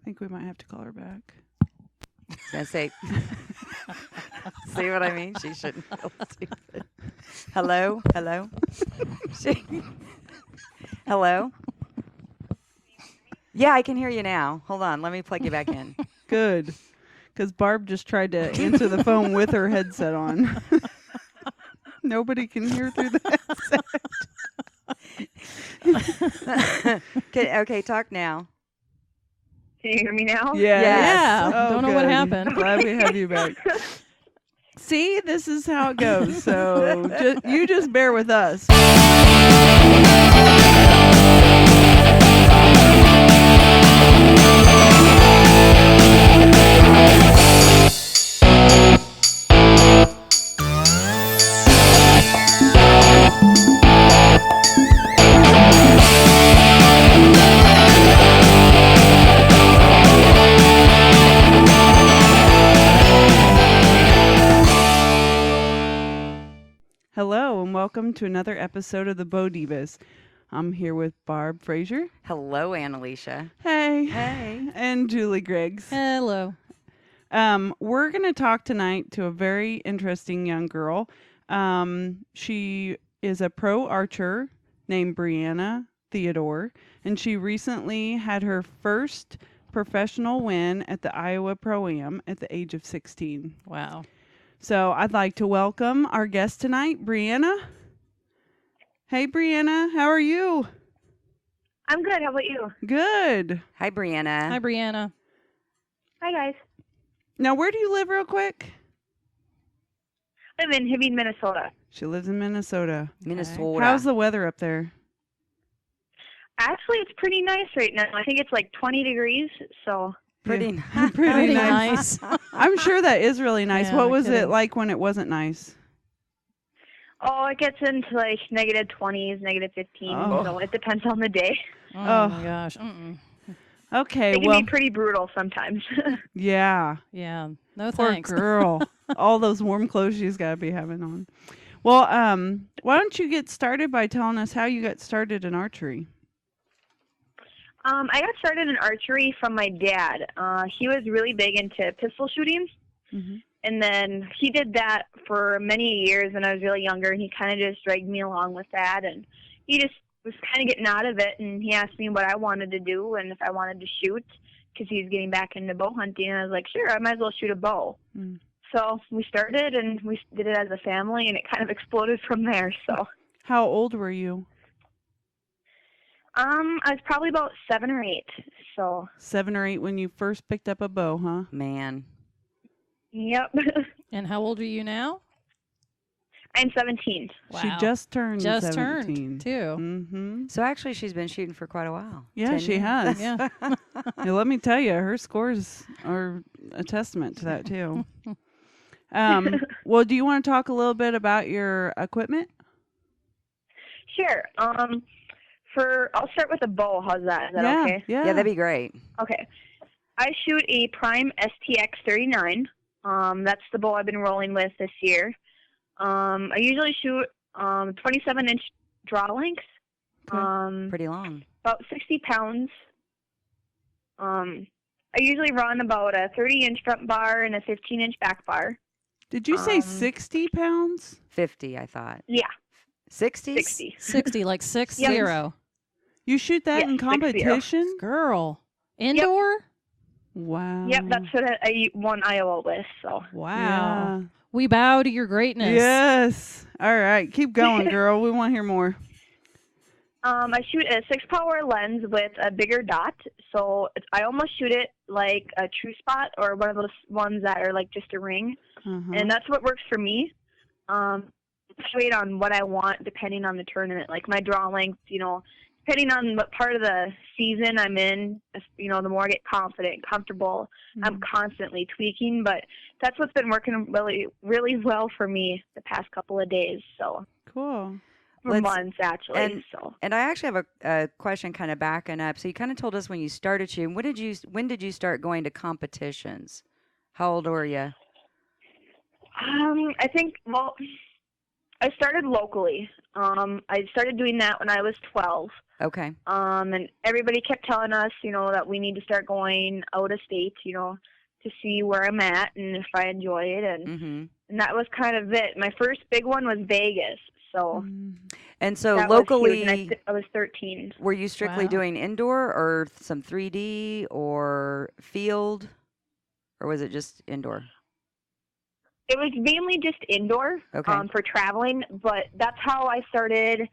think we might have to call her back. I was going to say, see what I mean? She shouldn't feel stupid. Hello? Hello? Hello? Yeah, I can hear you now. Hold on. Let me plug you back in. Good. Because Barb just tried to answer the phone with her headset on. Nobody can hear through the headset. Okay, talk now. Can you hear me now? Yes. Yeah. Oh, Don't know what good. happened. Glad we have you back. See, this is how it goes. So you just bear with us. Hello, and welcome to another episode of the Divas. I'm here with Barb Frazier. Hello, Annalicia. Hey. Hey. And Julie Griggs. Hello. We're going to talk tonight to a very interesting young girl. She is a pro archer named Breanna Theodore, and she recently had her first professional win at the Iowa Pro-Am at the age of 16. Wow. So I'd like to welcome our guest tonight, Breanna. Hey, Breanna, how are you? I'm good. How about you? Good. Hi, Breanna. Hi, Breanna. Hi, guys. Now, where do you live real quick? I live in Hibbing, Minnesota. She lives in Minnesota. Minnesota. How's the weather up there? Actually, it's pretty nice right now. I think it's like 20 degrees, so... Pretty Yeah. nice. Pretty nice. I'm sure that is really nice. Yeah, What was kidding. it like when it wasn't nice? Oh, it gets into like negative 20s, negative 15, Oh. so it depends on the day. Oh, my gosh. Mm-mm. Okay, It can well, be pretty brutal sometimes. yeah. Yeah. No Poor thanks. girl. All those warm clothes she's got to be having on. Well, why don't you get started by telling us how you got started in archery? I got started in archery from my dad. He was really big into pistol shooting, Mm-hmm. and then he did that for many years when I was really younger, and he kind of just dragged me along with that, and he just was kind of getting out of it, and he asked me what I wanted to do and if I wanted to shoot, because he was getting back into bow hunting, and I was like, sure, I might as well shoot a bow. Mm. So we started, and we did it as a family, and it kind of exploded from there. So How old were you? I was probably about 7 or 8. So 7 or 8 when you first picked up a bow, huh? Man. yep. And how old are you now? I'm 17. Wow. She just turned Just 17. turned, too. Mm-hmm. So actually, she's been shooting for quite a while. Yeah, 10 she years. has. Yeah. Yeah, let me tell you, her scores are a testament to that, too. Well, do you want to talk a little bit about your equipment? Sure. I'll start with a bow. How's that? Is that yeah, okay? Yeah, Yeah, that'd be great. Okay. I shoot a Prime STX 39. That's the bow I've been rolling with this year. I usually shoot 27-inch draw lengths. Okay. Pretty long. About 60 pounds. I usually run about a 30-inch front bar and a 15-inch back bar. Did you say 60 pounds? 50, I thought. Yeah, 60? 60. 60, like 60. Yep. You shoot that Yes, in 60. competition? Girl. Indoor? Wow. Yep, that's what I won Iowa with. So Wow. Yeah. We bow to your greatness. Yes. All right. Keep going, girl. We want to hear more. I shoot a 6-power lens with a bigger dot, so I almost shoot it like a true spot or one of those ones that are like just a ring, Uh-huh. and that's what works for me. Fluctuate on what I want depending on the tournament, like my draw length, depending on what part of the season I'm in, the more I get confident and comfortable, I'm constantly tweaking, but that's what's been working really, really well for me the past couple of days, so. Cool. For months, actually. And I actually have a question kind of backing up. So you kind of told us when you started shooting. When did you start going to competitions? How old were you? I think, I started locally. I started doing that when I was 12. Okay. And everybody kept telling us, that we need to start going out of state, to see where I'm at and if I enjoy it. And that was kind of it. My first big one was Vegas. So And so that locally, was huge. And I was 13. were you strictly Wow. doing indoor or some 3D or field, or was it just indoor? It was mainly just indoor for traveling, but that's how I started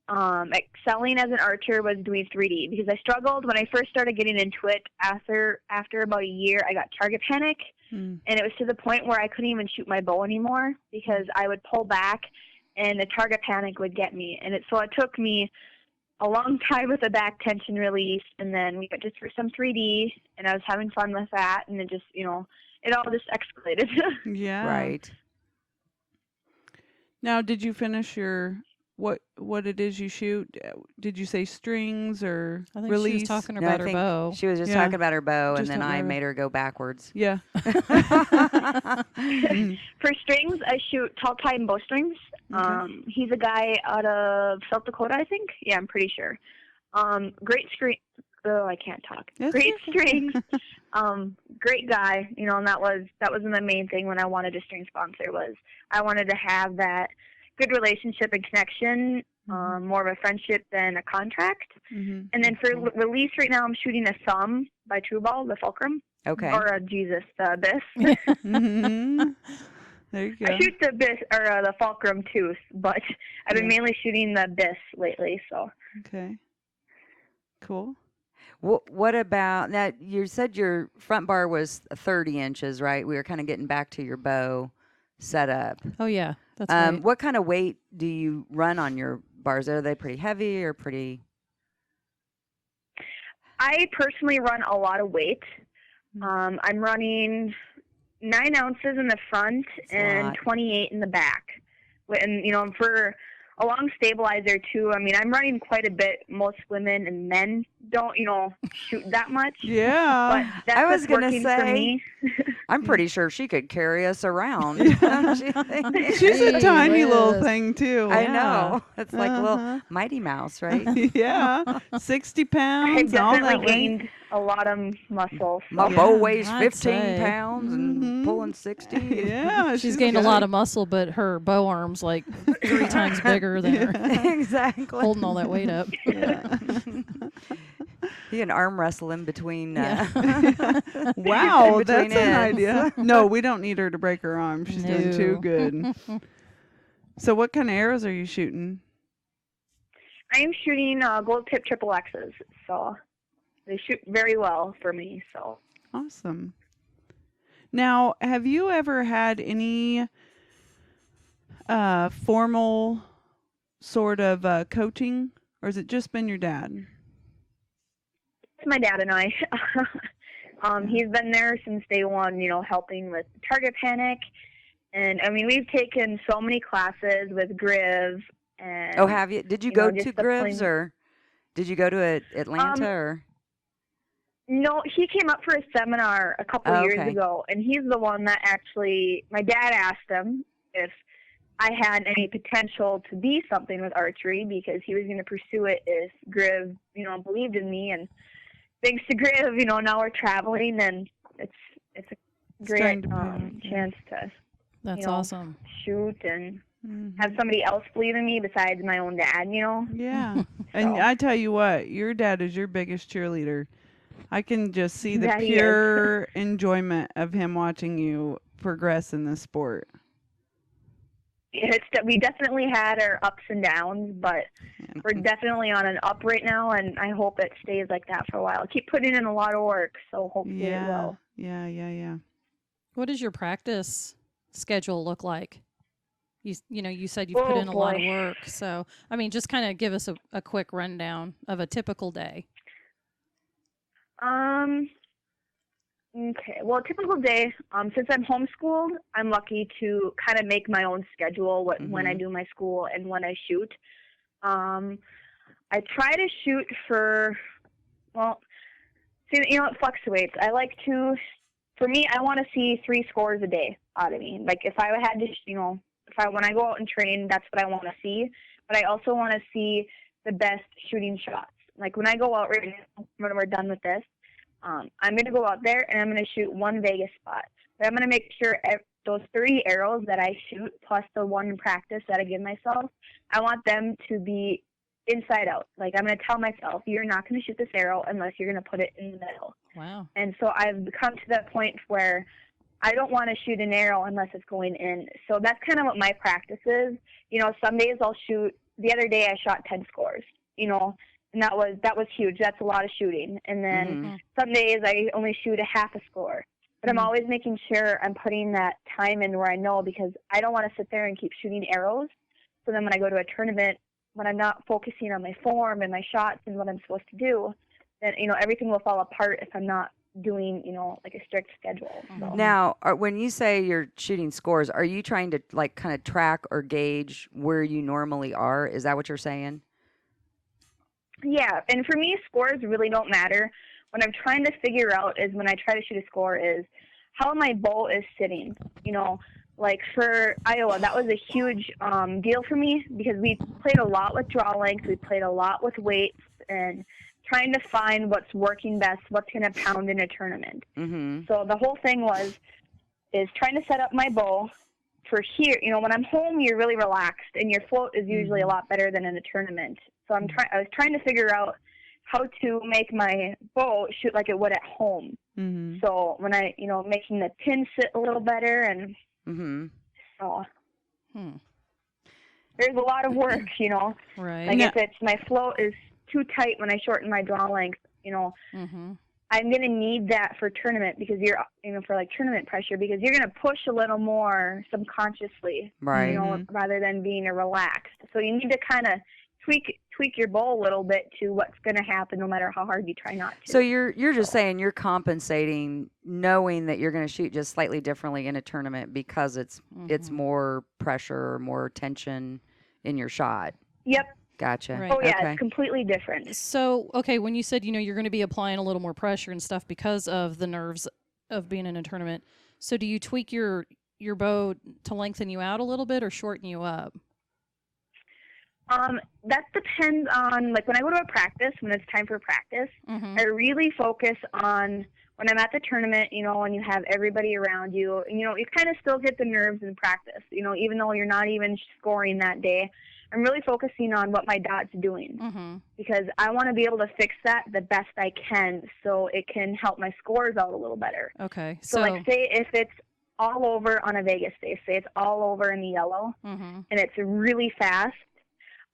excelling as an archer, was doing 3D, because I struggled when I first started getting into it. After about a year, I got target panic, and it was to the point where I couldn't even shoot my bow anymore because I would pull back and the target panic would get me. And so it took me a long time with the back tension release, and then we got just for some 3D, and I was having fun with that, and it just, it all just escalated. Yeah. Right. Now, did you finish your what it is you shoot? Did you say strings or I think release? she was talking No, about I her think bow. she was just Yeah. talking about her bow, and Just then talking I about her- made her go backwards. Yeah. For strings, I shoot tall time bowstrings. Okay. He's a guy out of South Dakota, I think. Yeah, I'm pretty sure. Great screen. Oh, I can't talk. That's Great okay. strings. Great guy. And that was the main thing when I wanted a string sponsor, was I wanted to have that good relationship and connection, more of a friendship than a contract. Mm-hmm. And then for release right now, I'm shooting a Thumb by Trueball, the Fulcrum, Okay. or the Abyss. Mm-hmm. There you go. I shoot the Abyss or the Fulcrum too, but I've been mainly shooting the Abyss lately. So Okay. Cool. What about that? You said your front bar was 30 inches, right? We were kind of getting back to your bow setup. Oh yeah, that's right. What kind of weight do you run on your bars? Are they pretty heavy or pretty? I personally run a lot of weight. I'm running 9 ounces in the front and 28 in the back. And, for a long stabilizer, too, I'm running quite a bit. Most women and men don't, shoot that much. Yeah. But that's I was what's gonna working for say, me. I'm pretty sure she could carry us around. Don't you think? She's a tiny little Whiz. thing too. I Yeah. know. It's like a Uh-huh. little Mighty Mouse, right? Yeah. 60 I've pounds, all definitely that weight. gained a lot of muscle. My So. bow weighs I'd 15 say. pounds and pulling 60. Yeah. She's gained a got lot it. of muscle, but her bow arm's like 3 times bigger than her, Exactly. holding all that weight up. Yeah. You can arm wrestle in between. Wow, in between that's an ends. idea. No, we don't need her to break her arm. She's doing too No. good. So what kind of arrows are you shooting? I am shooting gold tip triple X's, so they shoot very well for me. So Awesome. Now, have you ever had any formal sort of coaching, or has it just been your dad? it's my dad and I. He's been there since day one, helping with target panic, and we've taken so many classes with Griv. And Oh, have you? Did you you go know, just to the Grives, plain- or did you go to Atlanta or? No, he came up for a seminar a couple Oh, years okay. ago, and he's the one that actually, my dad asked him if I had any potential to be something with archery, because he was going to pursue it if Griv, believed in me. And thanks to Griv, now we're traveling, and it's a Starting great to pay off, yeah. chance to That's know, awesome. shoot and Mhm. have somebody else believe in me besides my own dad, Yeah. And So. I tell you what, your dad is your biggest cheerleader. I can just see the That he is. pure enjoyment of him watching you progress in this sport. We definitely had our ups and downs, but we're definitely on an up right now, and I hope it stays like that for a while. I keep putting in a lot of work, so hopefully it Yeah. will. Yeah. What does your practice schedule look like? You said you put Oh, in a lot of boy. work. So, just kind of give us a quick rundown of a typical day. Okay. Well, a typical day, since I'm homeschooled, I'm lucky to kind of make my own schedule when I do my school and when I shoot. I try to shoot it fluctuates. I like to, for me, I want to see 3 scores a day out of me. Like if I had to, when I go out and train, that's what I want to see. But I also want to see the best shooting shots. Like when I go out right now, when we're done with this, I'm going to go out there and I'm going to shoot one Vegas spot. But I'm going to make sure those 30 arrows that I shoot plus the one in practice that I give myself, I want them to be inside out. Like I'm going to tell myself, you're not going to shoot this arrow unless you're going to put it in the middle. Wow. And so I've come to that point where I don't want to shoot an arrow unless it's going in. So that's kind of what my practice is. You know, some days I'll shoot. The other day I shot 10 scores, you know, and that was huge. That's a lot of shooting. And then some days I only shoot a half a score. But I'm always making sure I'm putting that time in where I know, because I don't want to sit there and keep shooting arrows. So then when I go to a tournament, when I'm not focusing on my form and my shots and what I'm supposed to do, then, you know, everything will fall apart if I'm not doing, you know, like a strict schedule. So. Now, when you say you're shooting scores, are you trying to like kind of track or gauge where you normally are? Is that what you're saying? Yeah, and for me, scores really don't matter. What I'm trying to figure out is when I try to shoot a score is how my bow is sitting. You know, like for Iowa, that was a huge deal for me because we played a lot with draw length, we played a lot with weights, and trying to find what's working best, what's going to pound in a tournament. So the whole thing is trying to set up my bow for here. You know, when I'm home, you're really relaxed, and your float is usually a lot better than in a tournament. So I was trying to figure out how to make my bow shoot like it would at home. So when I, you know, making the pin sit a little better, and so there's a lot of work, you know. Right. Like if my float is too tight when I shorten my draw length, you know, I'm going to need that for tournament because for like tournament pressure, because you're going to push a little more subconsciously, right? You know, rather than being a relaxed. So you need to kind of tweak your bow a little bit to what's going to happen no matter how hard you try not to. So you're just saying you're compensating, knowing that you're going to shoot just slightly differently in a tournament because it's more pressure, more tension in your shot. Yep. Gotcha. Right. Oh, yeah, Okay. it's completely different. So, okay, when you said, you know, you're going to be applying a little more pressure and stuff because of the nerves of being in a tournament, so do you tweak your bow to lengthen you out a little bit or shorten you up? That depends on, like, when I go to a practice, when it's time for practice, I really focus on when I'm at the tournament, you know, when you have everybody around you, and, you know, you kind of still get the nerves in practice, you know, even though you're not even scoring that day. I'm really focusing on what my dot's doing because I want to be able to fix that the best I can so it can help my scores out a little better. Okay. So like, say if it's all over on a Vegas day, say it's all over in the yellow and it's really fast,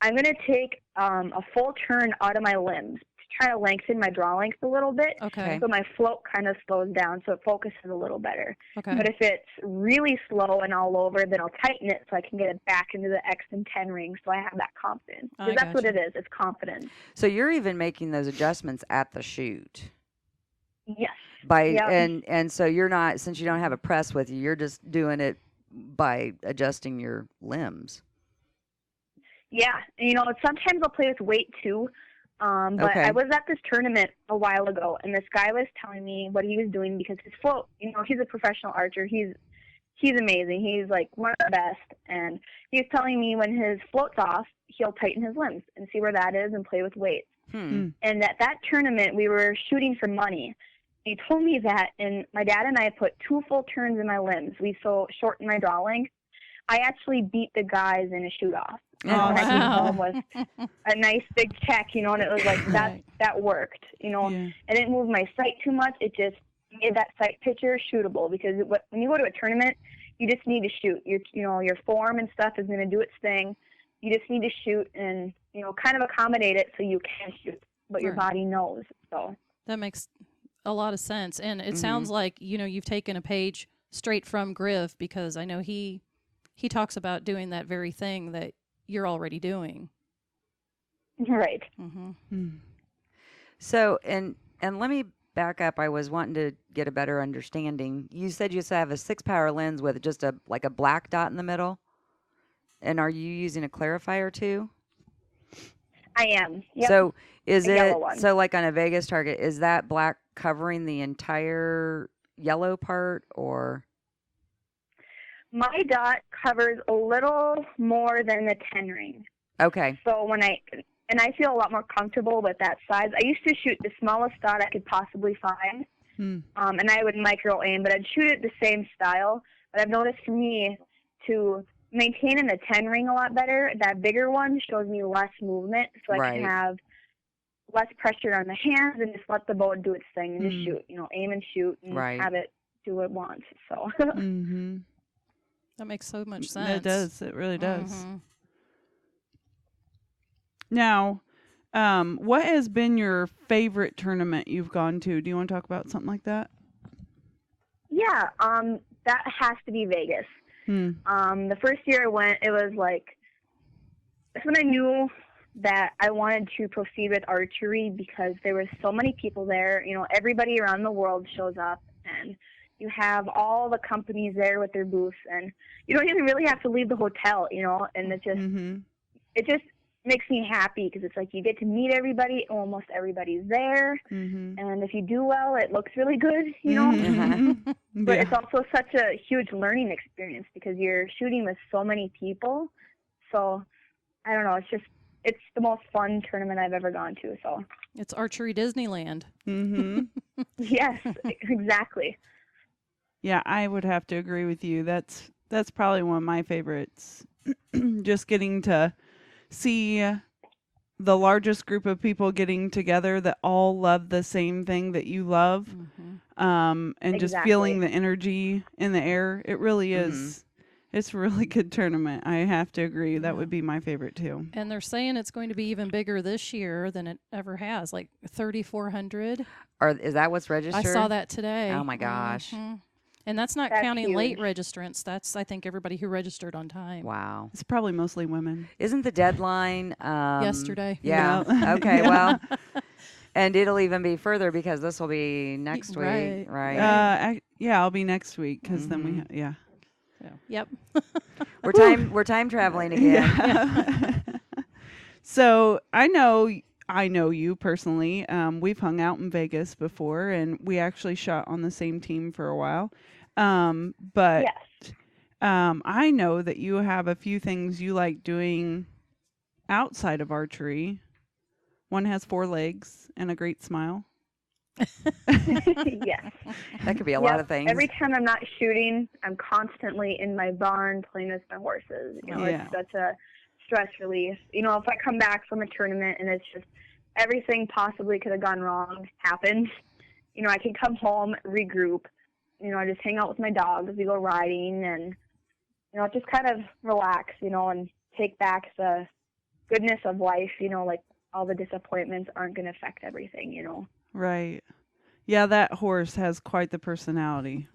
I'm going to take a full turn out of my limbs to try to lengthen my draw length a little bit. Okay. So my float kind of slows down so it focuses a little better. Okay. But if it's really slow and all over, then I'll tighten it so I can get it back into the X and 10 ring so I have that confidence. Because that's what it is. It's confidence. So you're even making those adjustments at the shoot. Yes. And so you're not, since you don't have a press with you, you're just doing it by adjusting your limbs. Yeah. You know, sometimes I'll play with weight too. But I was at this tournament a while ago, and this guy was telling me what he was doing because his float, you know, he's a professional archer. He's amazing. He's like one of the best. And he's telling me when his float's off, he'll tighten his limbs and see where that is and play with weights. And at that tournament, we were shooting for money. He told me that, and my dad and I put 2 full turns in my limbs. We shortened my draw length. I actually beat the guys in a shoot-off. And Oh, when I came wow. home with a nice big check, you know, and it was like, that worked, you know. Yeah. I didn't move my sight too much. It just made that sight picture shootable because when you go to a tournament, you just need to shoot. Your form and stuff is going to do its thing. You just need to shoot and, you know, kind of accommodate it so you can shoot what your body knows. So that makes a lot of sense. And it sounds like, you know, you've taken a page straight from Griff because I know he talks about doing that very thing that you're already doing. Right. So, and let me back up. I was wanting to get a better understanding. You said you have a 6-power lens with just a black dot in the middle. And are you using a clarifier too? I am. Yep. So is A it, yellow one. so like on a Vegas target, is that black covering the entire yellow part or? My dot covers a little more than the 10 ring. Okay. So I feel a lot more comfortable with that size. I used to shoot the smallest dot I could possibly find, and I would micro aim, but I'd shoot it the same style. But I've noticed for me to maintain in the 10 ring a lot better, that bigger one shows me less movement, so I can have less pressure on the hands and just let the bow do its thing and just shoot, aim and shoot and have it do what it wants. So that makes so much sense. It does. It really does. Now, what has been your favorite tournament you've gone to? Do you want to talk about something like that? Yeah, that has to be Vegas. The first year I went, it was like, that's when I knew that I wanted to proceed with archery because there were so many people there. Everybody around the world shows up, and you have all the companies there with their booths, and you don't even really have to leave the hotel, and it just makes me happy because it's like you get to meet everybody. Almost everybody's there, and if you do well, it looks really good, But it's also such a huge learning experience because you're shooting with so many people. So I don't know. It's the most fun tournament I've ever gone to. So it's archery Disneyland. Yes, exactly. Yeah, I would have to agree with you. That's probably one of my favorites. Just getting to see the largest group of people getting together that all love the same thing that you love, and just feeling the energy in the air. It really is. It's a really good tournament. I have to agree. That would be my favorite too. And they're saying it's going to be even bigger this year than it ever has, like 3,400. Is that what's registered? I saw that today. Oh my gosh. And that's not counting huge. late registrants. That's, I think, everybody who registered on time. Wow. It's probably mostly women. Isn't the deadline yesterday? Yeah. Yeah. Okay, well, and it'll even be further because this will be next week, right? Yeah, I'll be next week because then we Yep. We're time traveling again. Yeah. So I know you personally. We've hung out in Vegas before, and we actually shot on the same team for a while. But Yes. I know that you have a few things you like doing outside of archery. One has 4 legs and a great smile. Yes. That could be a lot of things. Every time I'm not shooting, I'm constantly in my barn playing with my horses. It's such a stress relief. If I come back from a tournament and it's just everything possibly could have gone wrong happened, I can come home, regroup, I just hang out with my dogs, we go riding, and, just kind of relax, and take back the goodness of life, like all the disappointments aren't going to affect everything, Right. Yeah, that horse has quite the personality.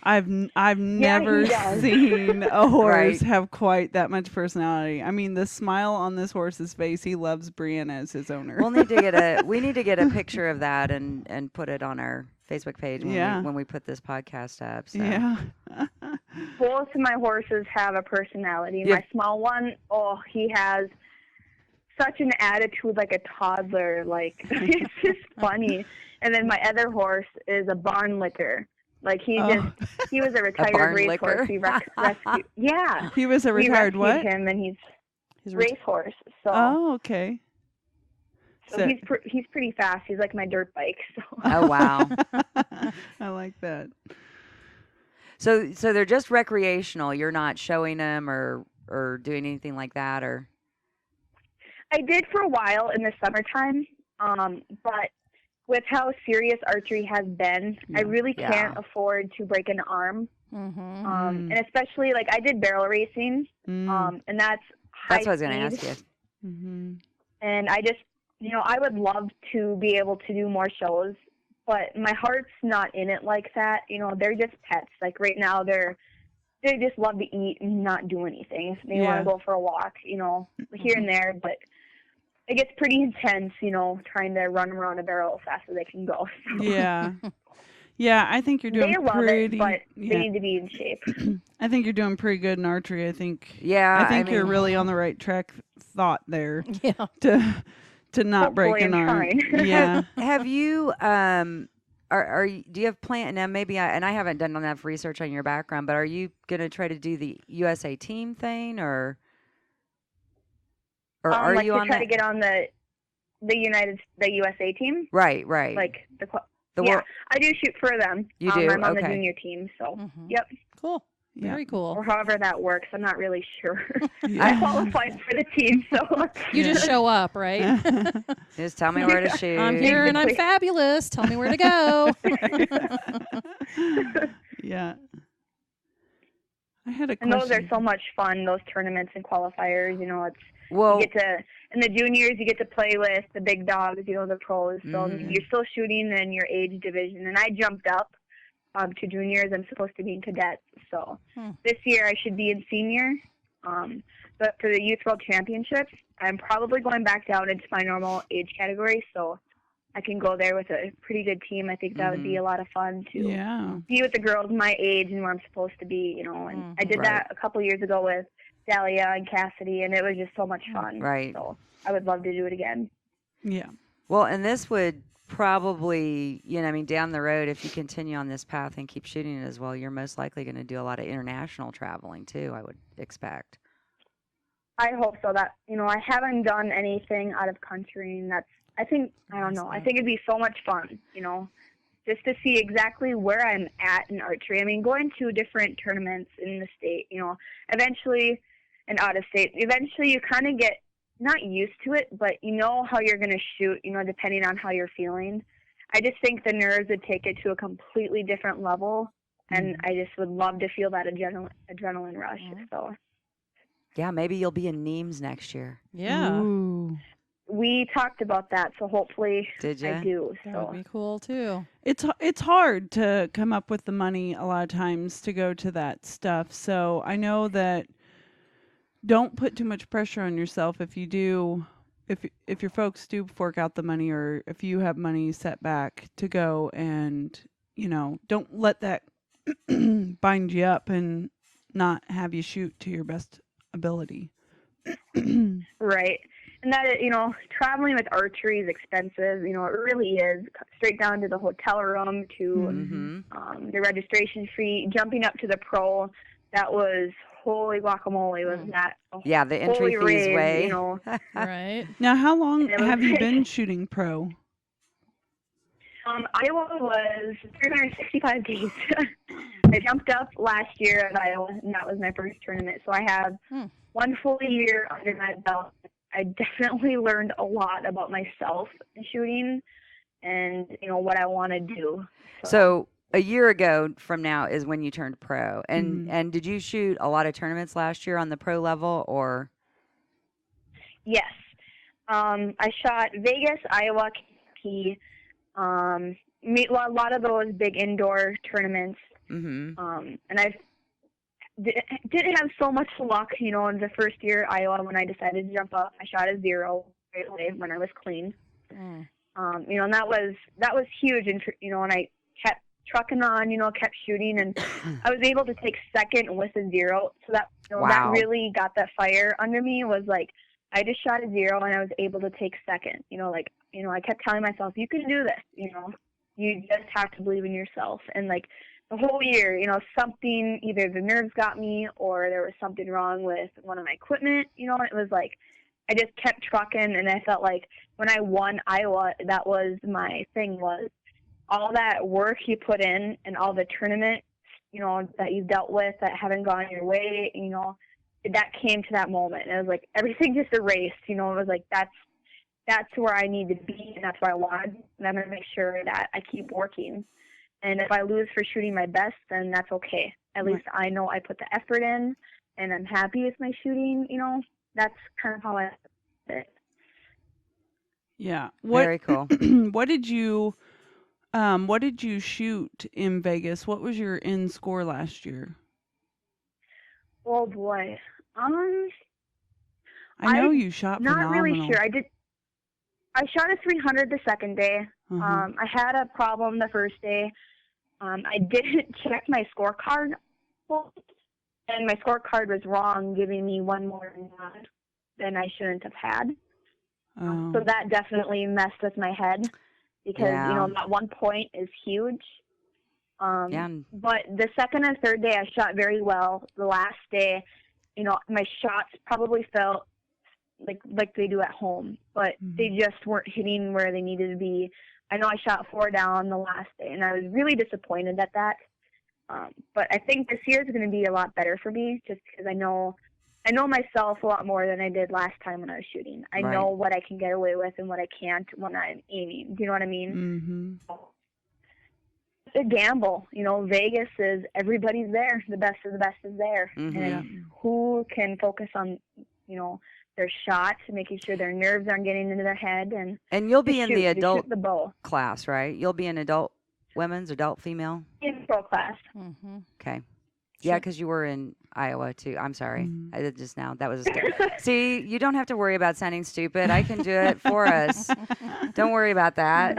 I've never seen a horse have quite that much personality. I mean, the smile on this horse's face, he loves Breanna as his owner. We need to get a picture of that and put it on our Facebook page when we put this podcast up. So. Yeah. Both of my horses have a personality. Yeah. My small one, he has such an attitude like a toddler. Like, it's just funny. And then my other horse is a barn licker. Like, he was a retired racehorse. We rescued. Yeah. He was a retired we what? rescued him, and he's racehorse. So. Oh, okay. So he's pretty fast. He's like my dirt bike. So. Oh, wow. I like that. So they're just recreational. You're not showing them or doing anything like that, or? I did for a while in the summertime, but with how serious archery has been, I really can't afford to break an arm. And especially, like, I did barrel racing, and that's high That's what I was going to speed. ask you. And I just, I would love to be able to do more shows, but my heart's not in it like that. They're just pets. Like, right now, they just love to eat and not do anything. They want to go for a walk, here and there, but it gets pretty intense, trying to run around a barrel as fast as they can go. Yeah. Yeah, I think you're doing they love pretty... it, but they need to be in shape. I think you're doing pretty good in archery. I think you're really on the right track there. Yeah. To not break an arm. Trying. Yeah. Have you do you have plan now? Maybe I haven't done enough research on your background, but are you gonna try to do the USA team thing, or are Like you to on try that? to get on the USA team. Right. Like The yeah, world. I do shoot for them. You do? I'm on the Okay. junior team, so Mm-hmm. yep. Cool. Yeah. Very cool. Or however that works, I'm not really sure. Yeah. I qualified for the team, so You just show up, right? Just tell me where to Yeah. shoot. I'm here and I'm Basically. fabulous. Tell me where to go. Yeah. I had a And those question. are so much fun, those tournaments and qualifiers. You know, it's Well, you get to in the juniors you get to play with the big dogs, you know, the pros. So Mhm. you're still shooting in your age division. And I jumped up to juniors. I'm supposed to be in cadets. So this year I should be in senior. But for the Youth World Championships, I'm probably going back down into my normal age category. So I can go there with a pretty good team. I think that would be a lot of fun to Yeah. be with the girls my age and where I'm supposed to be, you know. And I did Right. that a couple years ago with Dahlia and Cassidy, and it was just so much fun. Right. So I would love to do it again. Yeah. Well, and this would probably, I mean, down the road, if you continue on this path and keep shooting it as well, you're most likely going to do a lot of international traveling too, I would expect. I hope so. That, you know, I haven't done anything out of country, and I think it'd be so much fun, you know, just to see exactly where I'm at in archery. I mean, going to different tournaments in the state, you know, eventually, and out of state, eventually you kind of get not used to it, but you know how you're going to shoot, you know, depending on how you're feeling. I just think the nerves would take it to a completely different level, and I just would love to feel that adrenaline rush. So Yeah, maybe you'll be in Nemes next year. Yeah. Ooh. we talked about that, so hopefully Did ya? I do. That So would be cool too. It's hard to come up with the money a lot of times to go to that stuff. So I know that don't put too much pressure on yourself if you do if your folks do fork out the money, or if you have money set back to go, and don't let that bind you up and not have you shoot to your best ability. right. And that, you know, traveling with archery is expensive. You know, it really is. Straight down to the hotel room, to the registration fee, jumping up to the pro. That was, holy guacamole, was that a Yeah, the entry holy fees raise, way. you know. Right. Now, how long It was have you like- been shooting pro? Iowa was 365 days. I jumped up last year at Iowa, and that was my first tournament. So I have 1 full year under my belt. I definitely learned a lot about myself in shooting and, you know, what I want to do. So a year ago from now is when you turned pro. And did you shoot a lot of tournaments last year on the pro level, or? Yes. I shot Vegas, Iowa, Kentucky, a lot of those big indoor tournaments. And I didn't have so much luck, you know, in the first year at Iowa when I decided to jump up. I shot a 0 right away when I was clean. You know, and that was huge. And, you know, and I kept trucking on, you know, kept shooting, and I was able to take second with a 0. So that, you know, that really got that fire under me. Was like, I just shot a 0 and I was able to take second. You know, like, you know, I kept telling myself, you can do this, you know, you just have to believe in yourself. And like the whole year, you know, something, either the nerves got me or there was something wrong with one of my equipment, you know, it was like, I just kept trucking, and I felt like when I won Iowa, that was my thing, was all that work you put in and all the tournaments, you know, that you've dealt with that haven't gone your way, you know, that came to that moment. And it was like everything just erased, you know. It was like that's where I need to be, and that's where I want, and I'm going to make sure that I keep working. And if I lose for shooting my best, then that's okay. At least I know I put the effort in, and I'm happy with my shooting, you know. That's kind of how I did it. Yeah. Very cool. What did you shoot in Vegas? What was your end score last year? Oh boy. I know you shot phenomenal. Not really sure. I shot a 300 the second day. I had a problem the first day. I didn't check my scorecard, and my scorecard was wrong, giving me one more nod than I shouldn't have had. So that definitely messed with my head. because that 1 point is huge. Yeah. But the second and third day I shot very well. The last day, my shots probably felt like they do at home, but they just weren't hitting where they needed to be. I know I shot 4 down the last day, and I was really disappointed at that. But I think this year is going to be a lot better for me, just because I know myself a lot more than I did last time when I was shooting. I know what I can get away with and what I can't when I'm aiming. Do you know what I mean? Mm-hmm. It's a gamble. Vegas is everybody's there. The best of the best is there. Mm-hmm. And who can focus on, their shots, making sure their nerves aren't getting into their head. And you'll be in the adult the bow. class, right? You'll be in adult women's, adult female? In pro class. Mm-hmm. Okay. Yeah, because you were in Iowa, too. I'm sorry. I did just now. That was See, you don't have to worry about sounding stupid. I can do it for us. Don't worry about that.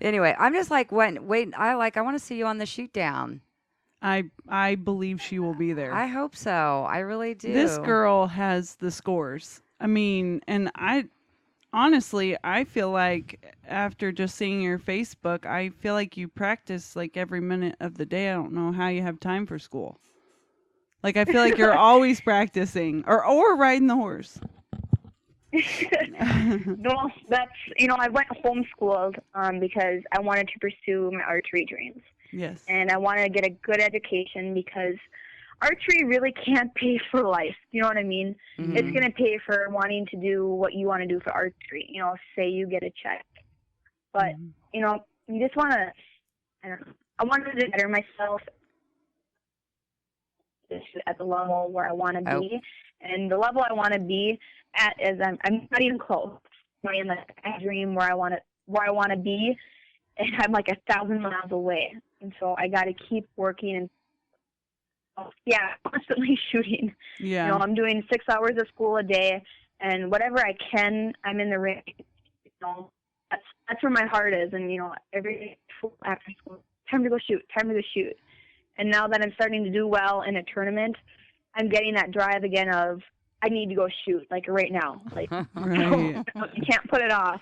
Anyway, I'm just like, wait, I want to see you on the shoot down. I believe she will be there. I hope so. I really do. This girl has the scores. I mean, and honestly, I feel like after just seeing your Facebook, I feel like you practice like every minute of the day. I don't know how you have time for school. Like, I feel like you're always practicing or riding the horse. No, that's, I went homeschooled because I wanted to pursue my archery dreams. Yes. And I wanted to get a good education because archery really can't pay for life. You know what I mean? Mm-hmm. It's going to pay for wanting to do what you want to do for archery. Say you get a check. But, you just want to, I don't know. I wanted to better myself at the level where I want to be. And the level I want to be at is I'm not even close. I'm in the dream where I want to be, and I'm like 1,000 miles away. And so I got to keep working and constantly shooting. Yeah. I'm doing 6 hours of school a day, and whatever I can, I'm in the ring. That's where my heart is. And every day after school, time to go shoot. And now that I'm starting to do well in a tournament, I'm getting that drive again of I need to go shoot like right now. Like Right. you can't put it off.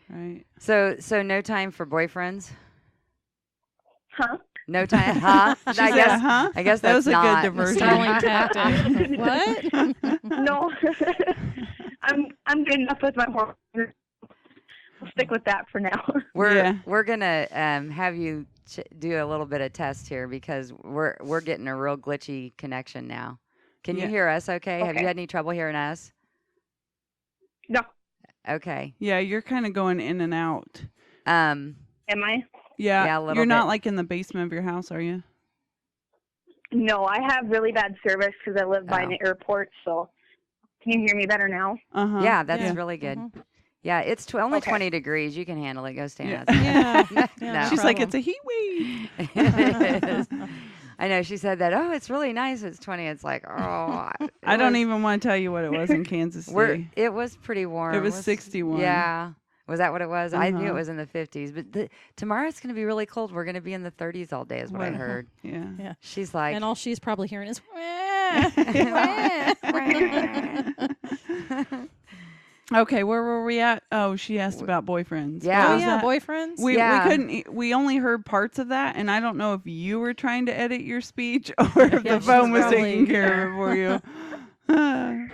Right. So no time for boyfriends? Huh? No time, huh? She said, huh? I guess That that's was a not. good diversion. Sterling tactic. What? No. I'm good enough with my horse. We'll stick with that for now. We're gonna have you do a little bit of test here because we're getting a real glitchy connection now. Can you hear us okay? Have you had any trouble hearing us? No. Okay. Yeah, you're kind of going in and out. Am I? Yeah, a little you're not bit. like in the basement of your house, are you? No, I have really bad service because I live by an airport. So, can you hear me better now? Uh-huh. Yeah, that's really good. Mhm. Yeah, it's only 20 degrees. You can handle it. Go stand Yeah. outside. Yeah. No. She's like, it's a heat wave. It is. I know. She said that. Oh, it's really nice. It's 20. It's like, oh. I don't even want to tell you what it was in Kansas City. It was pretty warm. It was 61. Yeah. Was that what it was? I knew it Uh-huh. was in the 50s. But tomorrow it's going to be really cold. We're going to be in the 30s all day is what I heard. Yeah. Yeah. She's like. And all she's probably hearing is, Okay, where were we at? Oh, she asked about boyfriends. Yeah. What oh was yeah, that? boyfriends. We Yeah. couldn't. We only heard parts of that, and I don't know if you were trying to edit your speech or if Yeah, the phone she's was probably- taking care of it for you. I'm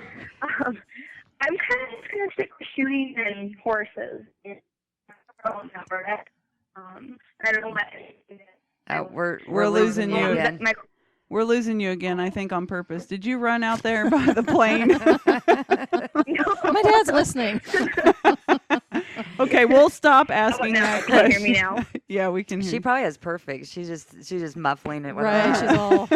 kind of just gonna stick with shooting and horses. I don't know what. Oh, we're losing you again. We're losing you again, I think, on purpose. Did you run out there by the plane? My dad's listening. Okay, we'll stop asking now? that Can you question. hear me now? Yeah, we can hear She you. probably is perfect. She's just muffling it with Right, her. she's all.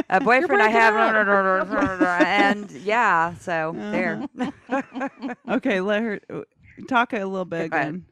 A boyfriend I breaking have, and yeah, so there. Okay, let her talk a little bit Go ahead. again.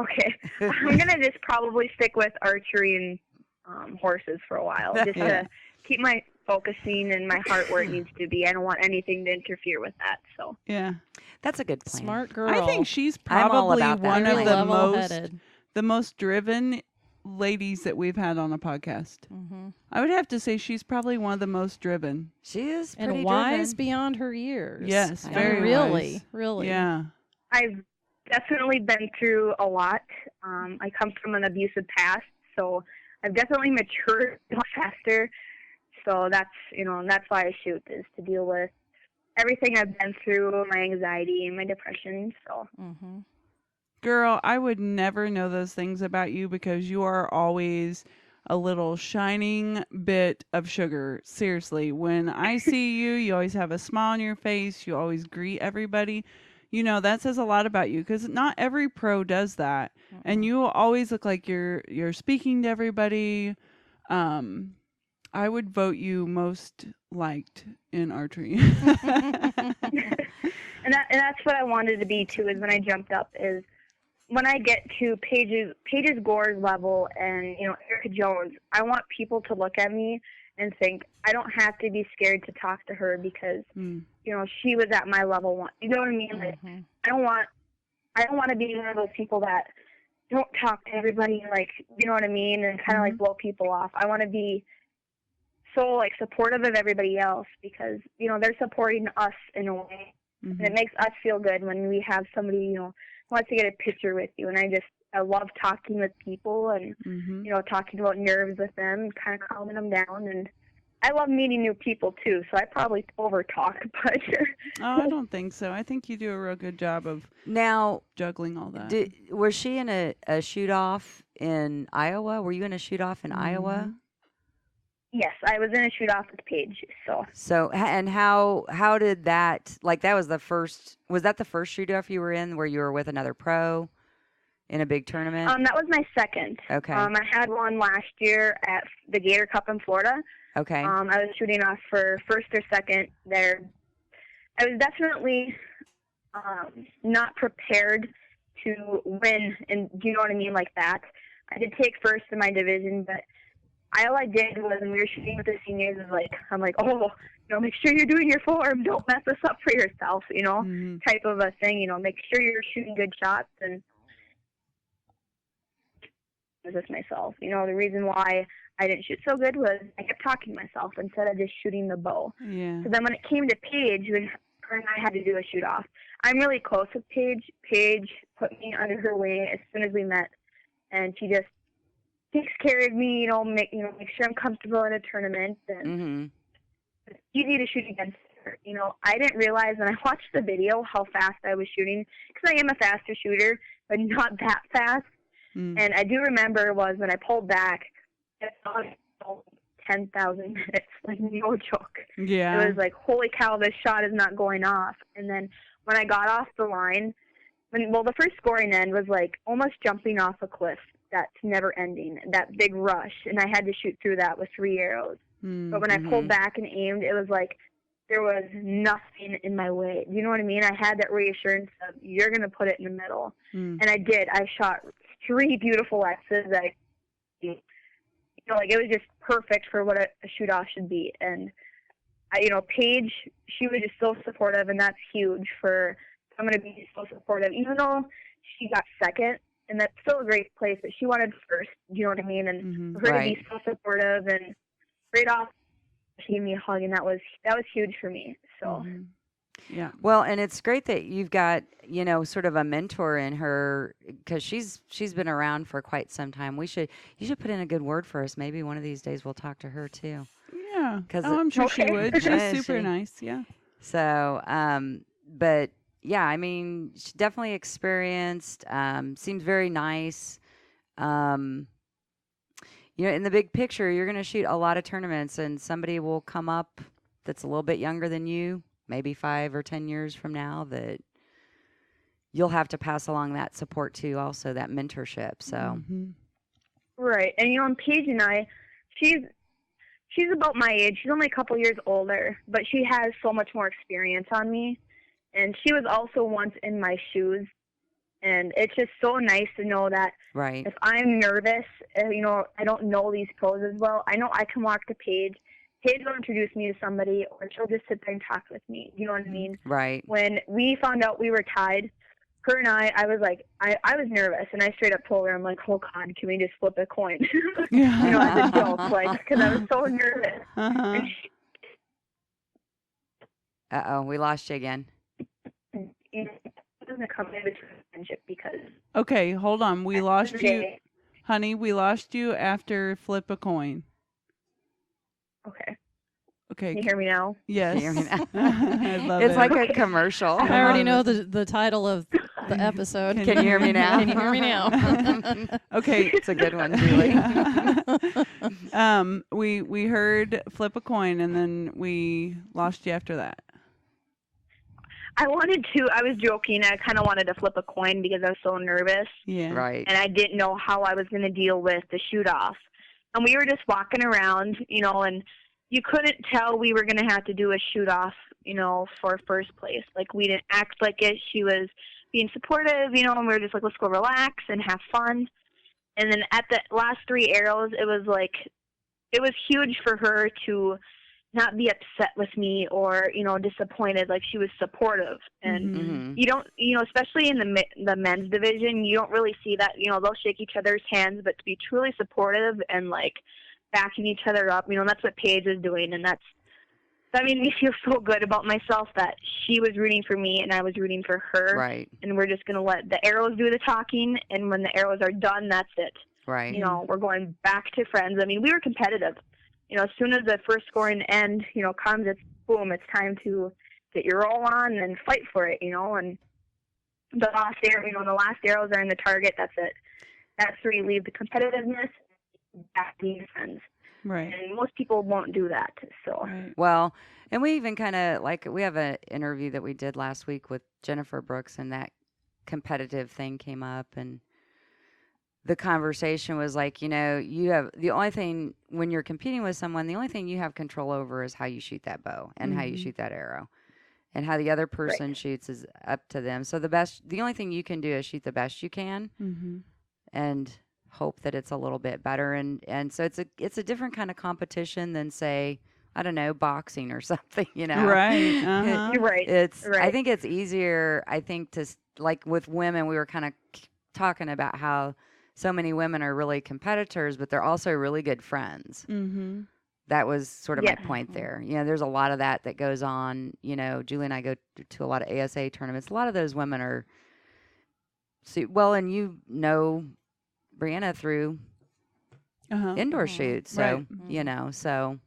Okay, I'm gonna just probably stick with archery and horses for a while, just Yeah. to keep my focusing and my heart where it needs to be. I don't want anything to interfere with that. So Yeah. That's a good plan. Smart girl. I think she's I'm all probably about that. one Very of the level-headed. most driven ladies that we've had on a podcast. Mm-hmm. I would have to say she's probably one of the most driven. She is pretty And wise driven. beyond her years. Yes, I mean, very really, wise. really. Yeah. I've definitely been through a lot. I come from an abusive past, so I've definitely matured a lot faster. So that's why I shoot, is to deal with everything I've been through, my anxiety and my depression. So. Mm-hmm. Girl, I would never know those things about you because you are always a little shining bit of sugar. Seriously, when I see you, you always have a smile on your face. You always greet everybody. You know, that says a lot about you because not every pro does that. And you always look like you're speaking to everybody. I would vote you most liked in archery. And that's what I wanted to be too. Is when I jumped up, is when I get to Paige Gore's level and Erica Jones, I want people to look at me and think I don't have to be scared to talk to her because she was at my level one. You know what I mean? Like, I don't want to be one of those people that don't talk to everybody, like, you know what I mean, and kind of like blow people off. I want to be so like supportive of everybody else because they're supporting us in a way, and it makes us feel good when we have somebody who wants to get a picture with you. And I love talking with people and talking about nerves with them and kind of calming them down. And I love meeting new people too, so I probably over talk, but Oh, I don't think so. I think you do a real good job of Now, juggling all that. was she in a shoot off in Iowa? Were you in a shoot off in Iowa? Yes, I was in a shoot off with Paige. So and how did that, like, that was the first, was that the first shoot off you were in where you were with another pro in a big tournament? That was my second. Okay. I had one last year at the Gator Cup in Florida. Okay. I was shooting off for first or second there. I was definitely not prepared to win, and do you know what I mean, like that. I did take first in my division, but all I did was, when we were shooting with the seniors, is like, I'm like, make sure you're doing your form. Don't mess this up for yourself, type of a thing. Make sure you're shooting good shots. And with myself, the reason why I didn't shoot so good was I kept talking to myself instead of just shooting the bow. Yeah. So then when it came to Paige, when her and I had to do a shoot off, I'm really close with Paige. Paige put me under her wing as soon as we met, and she just takes care of me, make sure I'm comfortable in a tournament, and it's easy to shoot against her. I didn't realize when I watched the video how fast I was shooting, because I am a faster shooter, but not that fast. And I do remember was when I pulled back, I thought 10,000 minutes, like, no joke. Yeah. It was like, holy cow, this shot is not going off. And then when I got off the line, the first scoring end was like almost jumping off a cliff. That's never ending, that big rush, and I had to shoot through that with 3 arrows. But when I pulled back and aimed, it was like there was nothing in my way. You know what I mean? I had that reassurance of, you're going to put it in the middle. And I did. I shot 3 beautiful X's. It was just perfect for what a shoot-off should be. And, Paige, she was just so supportive, and that's huge for someone to be so supportive. Even though she got second, and that's still a great place, but she wanted first, you know what I mean? And for her to be so supportive and right off, she gave me a hug, and that was huge for me. So, yeah. Well, and it's great that you've got, sort of a mentor in her, because she's been around for quite some time. You should put in a good word for us. Maybe one of these days we'll talk to her too. Yeah. I'm sure she would. She's super nice. Yeah. So, but yeah, I mean, she's definitely experienced, seems very nice. In the big picture, you're going to shoot a lot of tournaments, and somebody will come up that's a little bit younger than you, maybe 5 or 10 years from now, that you'll have to pass along that support to, also that mentorship. So, right. And, Paige and I, she's about my age. She's only a couple years older, but she has so much more experience on me. And she was also once in my shoes. And it's just so nice to know that if I'm nervous, I don't know these pros as well, I know I can walk to Paige. Paige will introduce me to somebody, or she'll just sit there and talk with me. You know what I mean? Right. When we found out we were tied, her and I was like, I was nervous, and I straight up told her, I'm like, oh, God, can we just flip a coin? As a joke, because I was so nervous. Uh-oh, we lost you again. It doesn't come in between friendship because Okay, hold on. We lost you, yesterday. honey. We lost you after flip a coin. Okay, Okay. can you hear me now? Yes. Can you hear me now? I love It's it. like a commercial. I already love know it. the title of the episode. Can Can you hear me now? Can you hear me now? Okay. It's a good one, Julie. We heard flip a coin and then we lost you after that. I was joking. I kind of wanted to flip a coin because I was so nervous. Yeah. Right. And I didn't know how I was going to deal with the shoot off. And we were just walking around, and you couldn't tell we were going to have to do a shoot off, for first place. Like, we didn't act like it. She was being supportive, and we were just like, let's go relax and have fun. And then at the last 3 arrows, it was huge for her to not be upset with me or, disappointed. Like, she was supportive. And Mm-hmm. you don't, especially in the men's division, you don't really see that. They'll shake each other's hands, but to be truly supportive and like backing each other up, that's what Paige is doing, and that made me feel so good about myself that she was rooting for me and I was rooting for her. Right. And we're just gonna let the arrows do the talking, and when the arrows are done, that's it. Right. We're going back to friends. I mean, we were competitive. As soon as the first scoring end, comes, it's boom, it's time to get your roll on and fight for it, and the last arrows are in the target, that's it. That's where you leave the competitiveness back being friends. Right. And most people won't do that, so. Right. Well, and we even kind of we have an interview that we did last week with Jennifer Brooks, and that competitive thing came up, and the conversation was like, you have the only thing when you're competing with someone, the only thing you have control over is how you shoot that bow and how you shoot that arrow, and how the other person shoots is up to them. So the only thing you can do is shoot the best you can, and hope that it's a little bit better. And so it's a different kind of competition than, say, I don't know, boxing or something, Right. Uh-huh. You're right. I think it's easier, to, like with women, we were kind of talking about how so many women are really competitors, but they're also really good friends. Mm-hmm. That was sort of Yes. my point there. There's a lot of that goes on. Julie and I go to a lot of ASA tournaments. A lot of those women are, and Breanna through Uh-huh. indoor shoots. So, Right. so.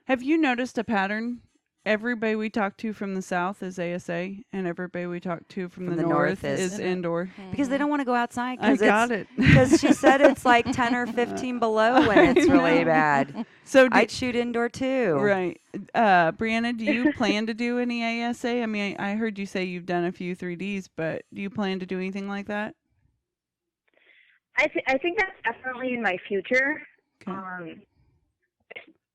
Have you noticed a pattern? Everybody we talk to from the south is ASA, and everybody we talk to from the north is indoor. Because they don't want to go outside. I got it. Because she said it's like 10 or 15 below when it's really bad. So I'd shoot indoor too. right. Brianna, do you plan to do any ASA? I mean, I heard you say you've done a few 3Ds, but do you plan to do anything like that? I think that's definitely in my future. Okay.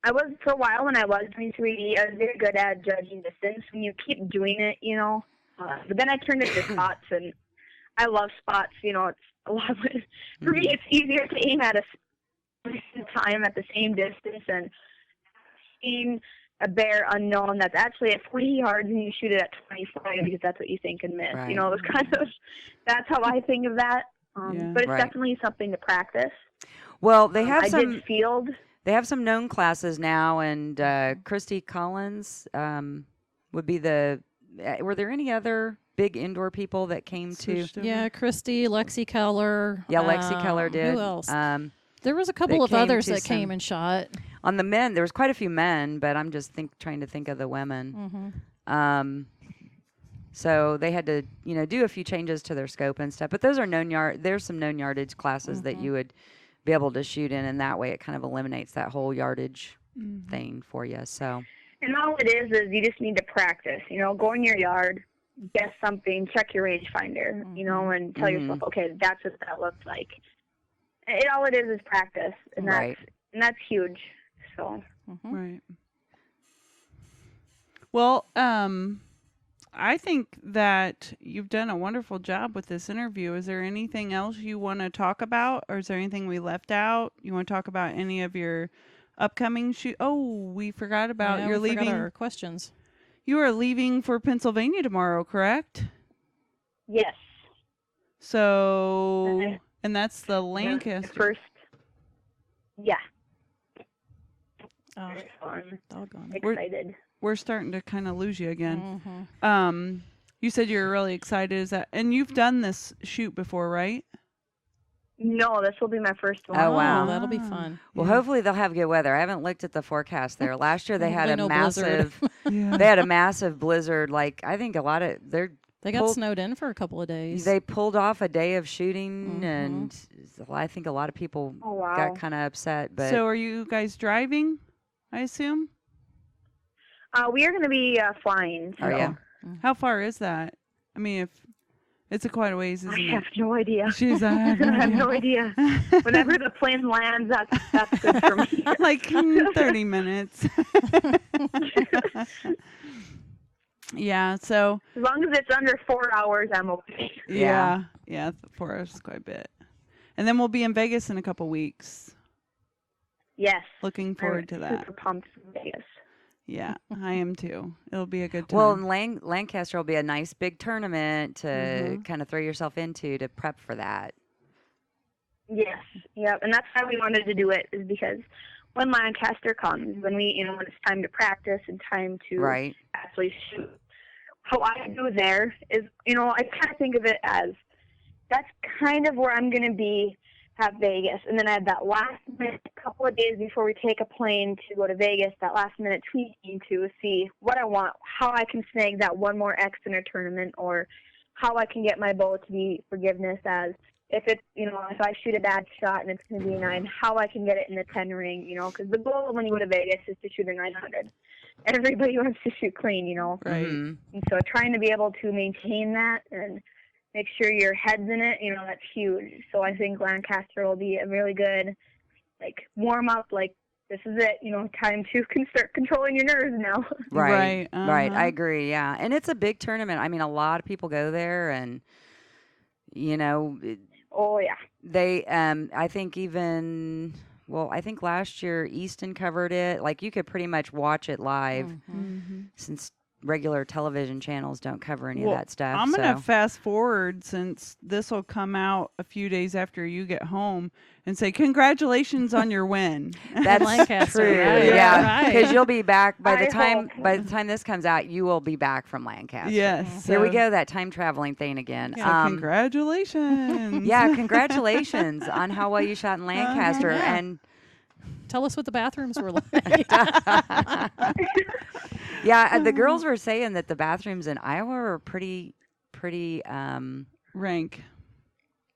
I was, for a while when I was doing 3D, I was very good at judging distance when you keep doing it, but then I turned it to spots, and I love spots, it's a lot, for me it's easier to aim at a time at the same distance and seeing a bear unknown that's actually at 40 yards and you shoot it at 25 because that's what you think and miss. Right. It was kind of, that's how I think of that. But it's Right. definitely something to practice. Well, they have I did field. They have some known classes now, and Christy Collins would be the. Were there any other big indoor people that came to? Switched over? Yeah, Christy, Lexi Keller. Yeah, Lexi Keller did. Who else? There was a couple of came others to that came some- and shot. On the men, there was quite a few men, but I'm just trying to think of the women. So they had to, do a few changes to their scope and stuff. But those are there's some known yardage classes that you would be able to shoot in, and that way it kind of eliminates that whole yardage thing for you. So. And all it is you just need to practice. Go in your yard, guess something, check your rangefinder, and tell yourself, okay, that's what that looks like. All it is practice, and that's huge. So. Right. Well, I think that you've done a wonderful job with this interview. Is there anything else you want to talk about, or is there anything we left out? You want to talk about any of your upcoming shoot? Oh, we forgot about you're we forgot leaving. our questions. You are leaving for Pennsylvania tomorrow, correct? Yes. So, and that's the Lancaster. First. Yeah. Oh, I'm doggone. excited. We're starting to kind of lose you again. Mm-hmm. You said you were really excited. Is that, and you've done this shoot before, right? No, this will be my first one. Oh, wow. That'll be fun. Well, Yeah. hopefully they'll have good weather. I haven't looked at the forecast there. Last year they had Hopefully a no blizzard. massive they had a massive blizzard. Like I think a lot of They got snowed in for a couple of days. they pulled off a day of shooting, Mhm. and I think a lot of people Oh, wow. got kind of upset. But So are you guys driving, I assume? We are going to be flying. Oh, so yeah. How far is that? I mean, if it's a quite a ways, isn't I it? have no idea. She's I have no idea. Whenever the plane lands, that's good for me. like 30 minutes. Yeah, so As long as it's under 4 hours, I'm okay. yeah, 4 hours is quite a bit. And then we'll be in Vegas in a couple weeks. Yes. Looking forward to I'm that. super pumped for Vegas. Yeah, I am too. It'll be a good time. well, and Lancaster will be a nice big tournament to Mm-hmm. kind of throw yourself into to prep for that. Yes. Yep. And that's why we wanted to do it, is because when Lancaster comes, when when it's time to practice and time to Right. actually shoot, how I do there is, I kind of think of it as that's kind of where I'm going to be at Vegas. And then I have that last minute, couple of days before we take a plane to go to Vegas, that last minute tweaking to see what I want, how I can snag that one more X in a tournament, or how I can get my bow to be forgiveness as if it's, if I shoot a bad shot and it's going to be a 9, how I can get it in the 10 ring, because the goal when you go to Vegas is to shoot a 900. Everybody wants to shoot clean, right. Mhm. And so trying to be able to maintain that and make sure your head's in it, that's huge. So I think Lancaster will be a really good, warm up, this is it, time to start controlling your nerves now. Right. Right, Right. uh-huh. I agree. Yeah. And it's a big tournament. I mean, a lot of people go there, and Oh, yeah. they I think I think last year Easton covered it. Like you could pretty much watch it live Mhm. since regular television channels don't cover any Well, of that stuff. I'm going to so. fast forward since this will come out a few days after you get home and say congratulations on your win. That's Lancaster, true. right, Yeah, right. because you'll be back by the I hope. time this comes out. You will be back from Lancaster. Yes. Here we so- go. That time traveling thing again. So congratulations. Yeah, congratulations on how well you shot in Lancaster. Yeah. And Tell us what the bathrooms were like. yeah, the girls were saying that the bathrooms in Iowa are pretty Rank.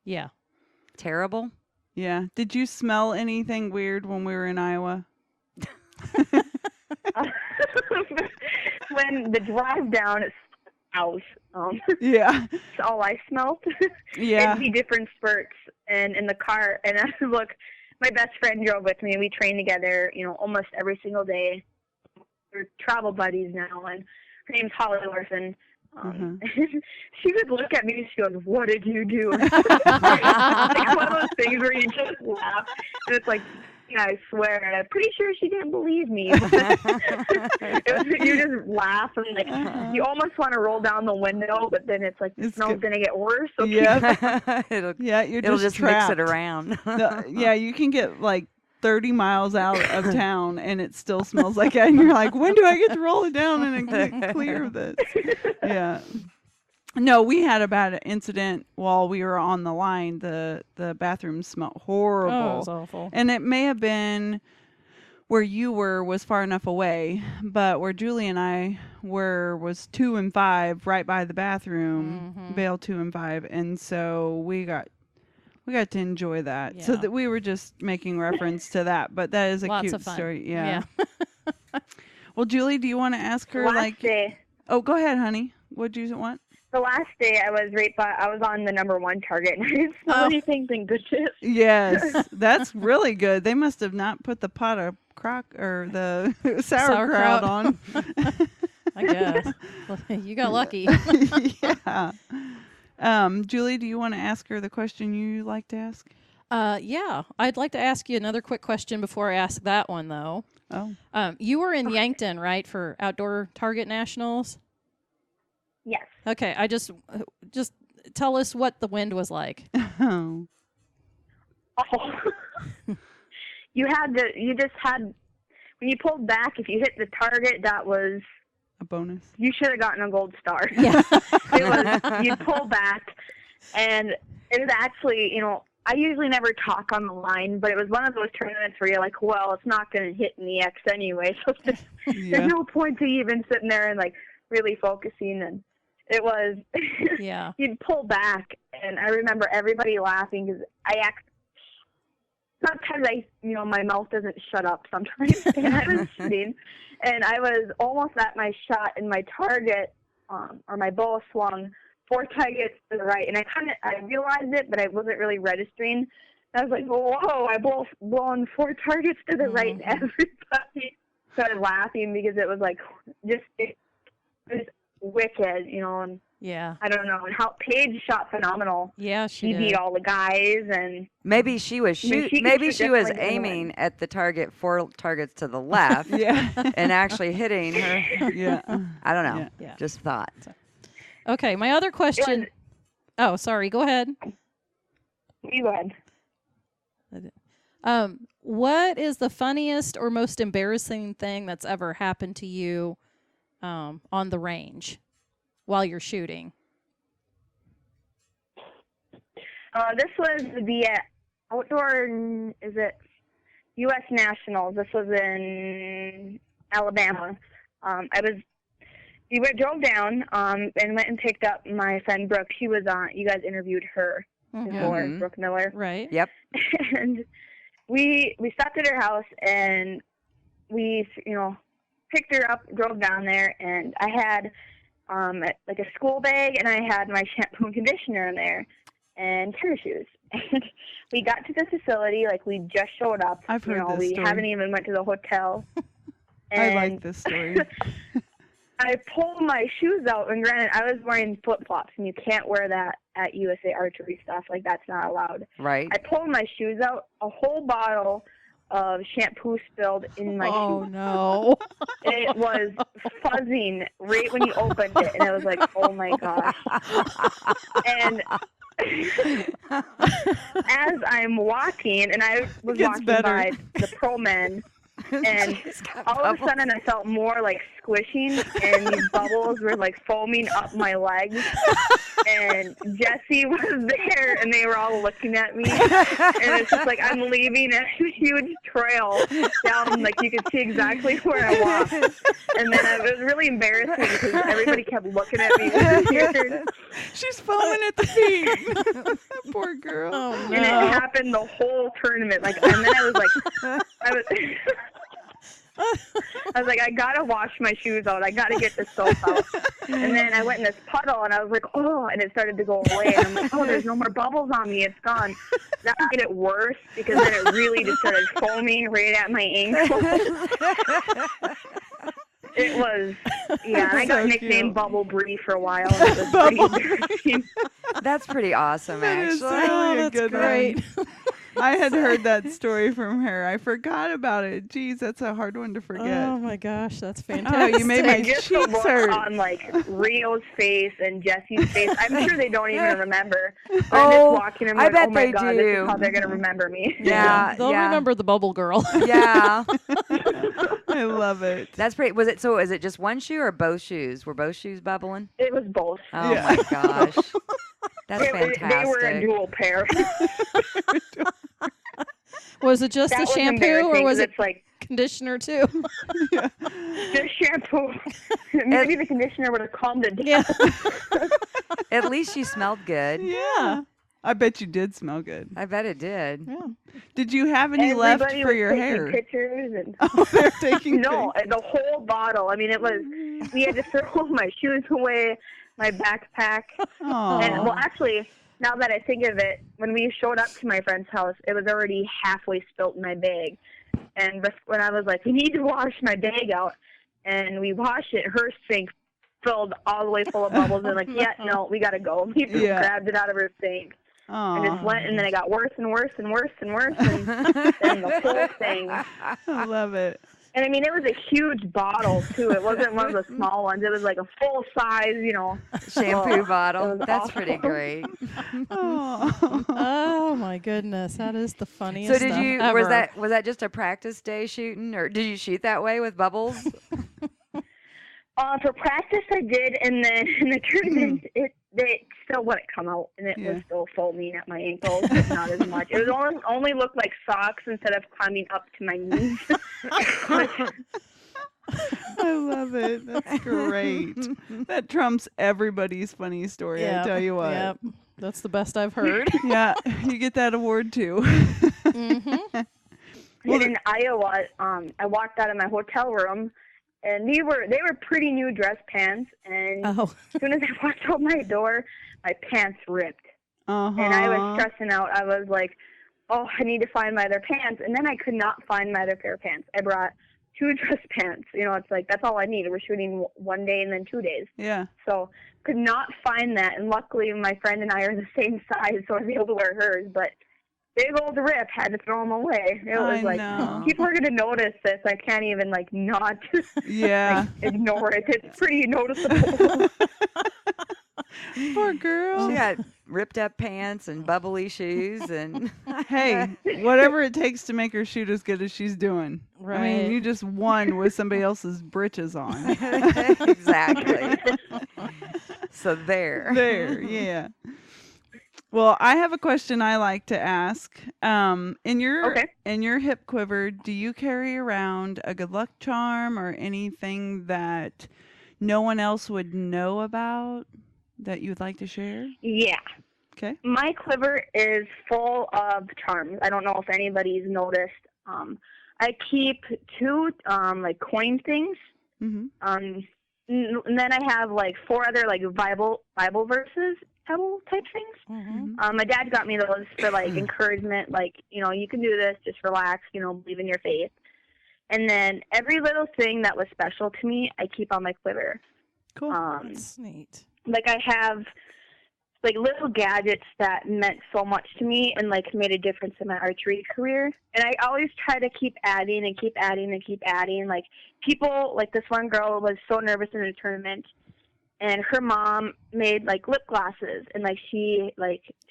Yeah. terrible. Yeah. Did you smell anything weird when we were in Iowa? When the drive down, it's out. Yeah. That's all I smelled. Yeah. It'd be different spurts and in the car. And I look, my best friend drove with me, and we train together, almost every single day. We're travel buddies now, and her name's Holly Larson. She would look at me and she goes, "What did you do?" Like one of those things where you just laugh, and it's like, yeah, I swear, and I'm pretty sure she didn't believe me. You just laugh, and you almost want to roll down the window, but then it's like the It's smell's good. gonna get worse. So Yeah. it'll Yeah, you're it'll just mix trapped. it around. Yeah, you can get like 30 miles out of town and it still smells like that. And you're like, when do I get to roll it down and get clear of this? Yeah. No, we had a bad incident while we were on the line. The bathroom smelled horrible. Oh, it was awful. And it may have been where you were was far enough away, but where Julie and I were was 2 and 5 right by the bathroom, Vale 2 and 5. And so we got to enjoy that. So Yeah. that we were just making reference to that, but that is a Lots cute of fun. story. Yeah. Yeah. Well, Julie, do you want to ask her last day, Oh, go ahead, honey. What do you want? the last day I was on the number 1 target, and I didn't smell Oh. anything. Thank goodness. Yes, that's really good. They must have not put the pot of crock or the sauerkraut on. I guess. Well, you got lucky. Yeah. Julie, do you want to ask her the question you like to ask? Yeah. I'd like to ask you another quick question before I ask that one, though. Oh. You were in Yankton, right, for Outdoor Target Nationals? Yes. Okay. I just tell us what the wind was like. Oh. Oh. You just had, when you pulled back, if you hit the target, that was a bonus. You should have gotten a gold star. Yeah. It was, you'd pull back, and it was actually, I usually never talk on the line, but it was one of those tournaments where you're like, well, it's not going to hit in the X anyway, so there's no point to even sitting there and, like, really focusing. And it was, Yeah. you'd pull back, and I remember everybody laughing because sometimes my mouth doesn't shut up sometimes, and I was shooting, and I was almost at my shot, and my target, or my bow swung 4 targets to the right, and I realized it, but I wasn't really registering. I was like, whoa, I blown 4 targets to the right, and everybody started laughing because it was like, it was wicked, and Yeah. I don't know. And how Paige shot phenomenal. Yeah, she beat did. all the guys, and Maybe she was maybe she was aiming at the target 4 targets to the left Yeah. and actually hitting her. Yeah. I don't know. Yeah. Just thought. Okay, my other question. Oh, sorry. Go ahead. You go ahead. What is the funniest or most embarrassing thing that's ever happened to you on the range while you're shooting? This was the outdoor, is it U.S. Nationals? This was in Alabama. We drove down and went and picked up my friend Brooke. She was on, you guys interviewed her before, Mhm. Brooke Miller. Right. Yep. And we stopped at her house, and we, picked her up, drove down there, and I had like a school bag, and I had my shampoo and conditioner in there, and tennis shoes. And we got to the facility, like we just showed up. I've heard this we story. haven't even went to the hotel. I like And this story. I pulled my shoes out, and granted, I was wearing flip-flops, and you can't wear that at USA Archery stuff. Like, that's not allowed. Right. I pulled my shoes out, a whole bottle of shampoo spilled in my Oh shoes. no. It was fuzzing right when you opened it, and I was like, oh my gosh. And as I'm walking, and I was Gets walking better. by the pro men, and She's got all of a bubbles. sudden I felt more like squishing, and these bubbles were like foaming up my legs. And Jesse was there, and they were all looking at me. And it's just like I'm leaving a huge trail down, like you could see exactly where I walked. And then it was really embarrassing because everybody kept looking at me. It was weird. She's foaming at the feet. Poor girl. Oh And it no. happened the whole tournament. Like, and then I was like, I gotta wash my shoes out. I gotta get the soap out. And then I went in this puddle, and I was like, oh, and it started to go away. And I'm like, oh, there's no more bubbles on me. It's gone. That made it worse because then it really just started foaming right at my ankle. It was, yeah. And I got So nicknamed cute. Bubble Bree for a while. And it was pretty embarrassing. That's pretty awesome, That is actually. really Oh, a that's good great. one. I had heard that story from her. I forgot about it. Geez, that's a hard one to forget. Oh my gosh, that's Oh, fantastic. you made my Just the cheeks look hurt. on like Rio's face and Jesse's face. I'm sure they don't even remember. I'm Oh, just walking and I like, bet oh my they god, this do. is how they're gonna remember me. Yeah, They'll yeah. remember the bubble girl. Yeah. I love it. That's pretty. Is it just one shoe or both shoes? Were both shoes bubbling? It was both. Oh Yeah. my gosh. That's They were a fantastic. dual pair. Was it just That the was shampoo embarrassing or was 'cause it it's like conditioner too? just shampoo. Maybe the conditioner would have calmed it down. Yeah. At least she smelled good. Yeah. I bet you did smell good. I bet it did. Yeah. Did you have any Everybody left for was your taking hair? pictures and Oh, they're taking no, pictures. the whole bottle. I mean, it was. We had to throw my shoes away, my backpack. Aw. And well, actually, now that I think of it, when we showed up to my friend's house, it was already halfway spilt in my bag. And when I was like, we need to wash my bag out, and we washed it, her sink filled all the way full of bubbles. And like, yeah, no, we gotta go. We just Yeah. grabbed it out of her sink and just Aw. went, and then it got worse and worse and worse and worse, and then the whole thing. I love it. And I mean, it was a huge bottle too. It wasn't one of the small ones. It was like a full size, Shampoo it bottle. was That's awful. pretty great. Oh. Oh my goodness, that is the funniest. So did stuff you ever. was that just a practice day shooting, or did you shoot that way with bubbles? For practice, I did, and then in the tournament, it still wouldn't come out, and it was still foaming at my ankles, but not as much. It was only looked like socks instead of climbing up to my knees. I love it. That's great. That trumps everybody's funny story. I tell you what. Yep. That's the best I've heard. Yeah, you get that award too. Mm-hmm. And in Iowa, I walked out of my hotel room, and they were pretty new dress pants. And as soon as I walked out my door, my pants ripped, and I was stressing out. I was like, "Oh, I need to find my other pants," and then I could not find my other pair of pants. I brought 2 dress pants. It's like that's all I needed. We're shooting 1 day and then 2 days. Yeah. So could not find that, and luckily my friend and I are the same size, so I was able to wear hers. But big old rip, had to throw them away. It was like, people are going to notice this. I can't even, not ignore it. It's pretty noticeable. Poor girl. She got ripped up pants and bubbly shoes. And hey, whatever it takes to make her shoot as good as she's doing. Right. I mean, you just won with somebody else's britches on. Exactly. So there. There, yeah. Well, I have a question I like to ask. In your hip quiver, do you carry around a good luck charm or anything that no one else would know about that you would like to share? Yeah. Okay. My quiver is full of charms. I don't know if anybody's noticed. I keep 2 coin things. Mm-hmm. And then I have 4 other Bible verses. Type things. Mm-hmm. My dad got me those for encouragement, you can do this, just relax, believe in your faith. And then every little thing that was special to me, I keep on my quiver. Cool. That's neat. I have little gadgets that meant so much to me and made a difference in my archery career. And I always try to keep adding and keep adding and keep adding. People, this one girl was so nervous in a tournament, and her mom made lip glosses, and she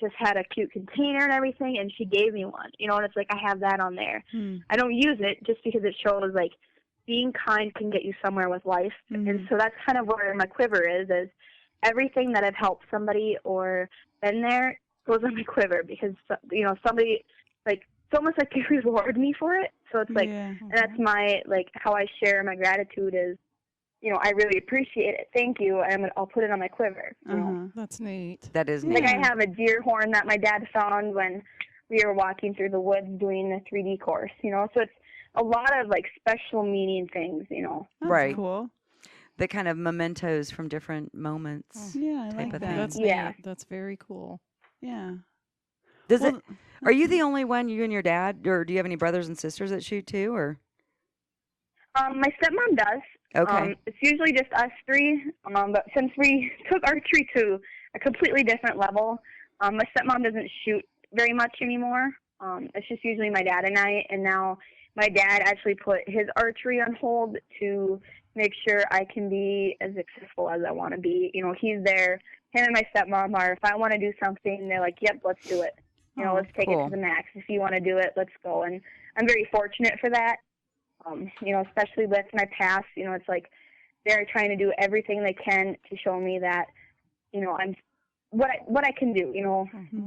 just had a cute container and everything, and she gave me one. And it's I have that on there. I don't use it just because it shows being kind can get you somewhere with life. And so that's kind of where my quiver is everything that I've helped somebody or been there goes on my quiver, because somebody it's almost like they reward me for it. So it's and that's my how I share my gratitude is, I really appreciate it. Thank you. And I'll put it on my quiver. That's neat. That is neat. I have a deer horn that my dad found when we were walking through the woods doing the 3D course, So it's a lot of special meaning things, That's right. cool. The kind of mementos from different moments. Yeah, I type like of that. thing. That's Yeah. neat. That's very cool. Yeah. Are you the only one, you and your dad, or do you have any brothers and sisters that shoot too, or? My stepmom does. Okay. It's usually just us 3, but since we took archery to a completely different level, my stepmom doesn't shoot very much anymore. It's just usually my dad and I, and now my dad actually put his archery on hold to make sure I can be as successful as I want to be. He's there. Him and my stepmom are, if I want to do something, they're like, yep, let's do it. Let's take it to the max. If you want to do it, let's go. And I'm very fortunate for that. Especially with my past, it's they're trying to do everything they can to show me that, I'm what I can do,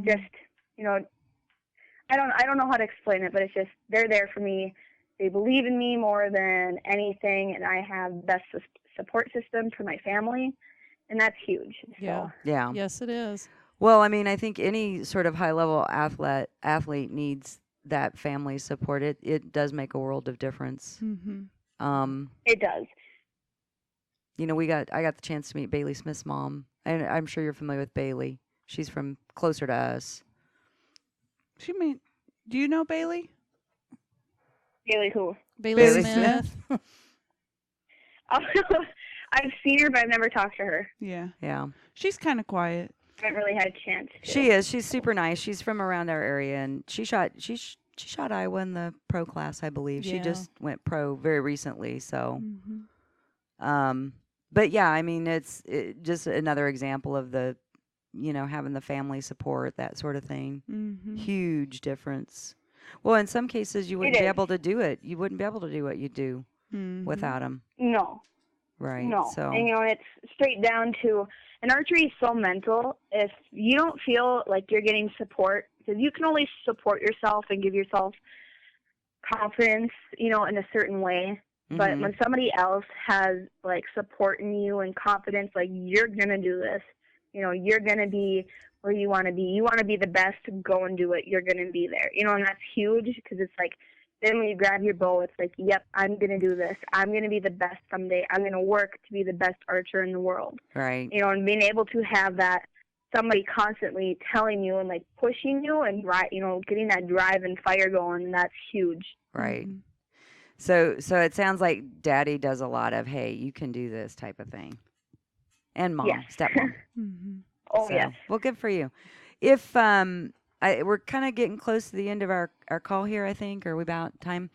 just, I don't know how to explain it, but it's just, they're there for me. They believe in me more than anything, and I have the best support system for my family, and that's huge. Yeah. So. Yeah. Yes, it is. Well, I mean, I think any sort of high-level athlete needs that family support. It does make a world of difference. Mm-hmm. It does. I got the chance to meet Bailey Smith's mom, and I'm sure you're familiar with Bailey. She's from closer to us. Do you know Bailey? Bailey who? Bailey Bailey Smith. I've seen her, but I've never talked to her. Yeah. Yeah. She's kind of quiet. I haven't really had a chance to. She is. She's super nice. She's from around our area, and she shot Iowa in the pro class, I believe. She Yeah. just went pro very recently. So, Mm-hmm. but yeah, I mean, it's just another example of the, having the family support, that sort of thing. Mm-hmm. Huge difference. Well, in some cases, you wouldn't be able to do it. You wouldn't be able to do what you do Mm-hmm. without them. No. Right. No. So. And, it's straight down to, and archery is so mental. If you don't feel like you're getting support, because you can only support yourself and give yourself confidence, in a certain way. But when somebody else has, like, support in you and confidence, like, you're going to do this. You're going to be where you want to be. You want to be the best, go and do it. You're going to be there. And that's huge because it's like, then when you grab your bow, it's like, yep, I'm going to do this. I'm going to be the best someday. I'm going to work to be the best archer in the world. Right. And being able to have that, somebody constantly telling you and, like, pushing you and, getting that drive and fire going, that's huge. Right. So it sounds like Daddy does a lot of, hey, you can do this type of thing. And Mom, Yes. stepmom. Oh, So, yes. well, good for you. If we're kind of getting close to the end of our call here, I think. Are we about time?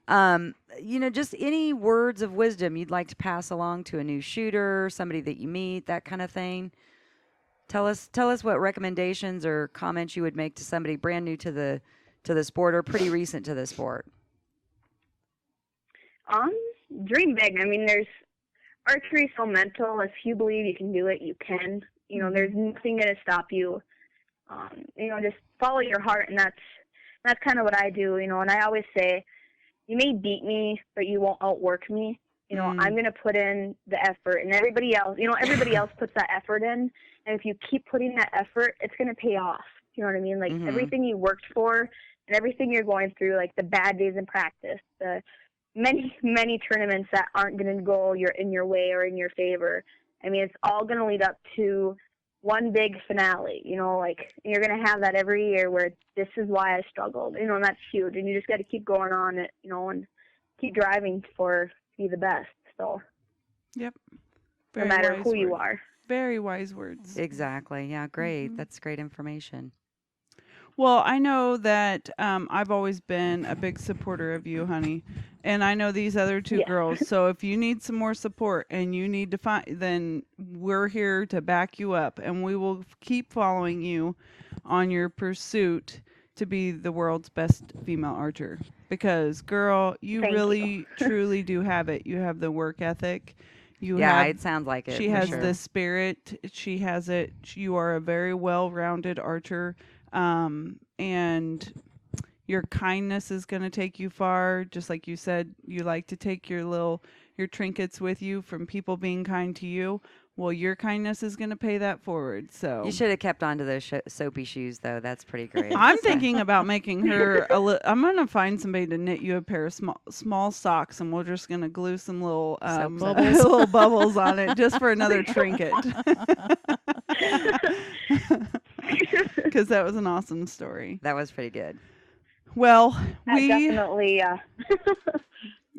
Just any words of wisdom you'd like to pass along to a new shooter, somebody that you meet, that kind of thing. Tell us what recommendations or comments you would make to somebody brand new to the sport or pretty recent to the sport. Dream big. I mean, there's archery so mental. If you believe you can do it, you can. There's nothing going to stop you. Just follow your heart, and that's kind of what I do. And I always say, you may beat me, but you won't outwork me. I'm going to put in the effort, and everybody else puts that effort in. And if you keep putting that effort, it's going to pay off. You know what I mean? Like everything you worked for and everything you're going through, like the bad days in practice, the many tournaments that aren't going to go in your way or in your favor. I mean, it's all going to lead up to one big finale. Like you're going to have that every year where this is why I struggled. And that's huge. And you just got to keep going on it, and keep driving to be the best. So. Yep. No matter who you are. Very wise words. Exactly. Yeah, great. That's great information. Well, I know that I've always been a big supporter of you, honey. And I know these other two girls. So if you need some more support and you need to find, then we're here to back you up. And we will keep following you on your pursuit to be the world's best female archer. Because, girl, you really, truly do have it. You have the work ethic. It sounds like it. She has the spirit. She has it. You are a very well-rounded archer. And your kindness is going to take you far. Just like you said, you like to take your trinkets with you from people being kind to you. Well, your kindness is going to pay that forward. So you should have kept on to those soapy shoes, though. That's pretty great. I'm thinking about making her I'm going to find somebody to knit you a pair of small socks, and we're just going to glue some little little bubbles on it just for another trinket. Because that was an awesome story. That was pretty good. Well, we definitely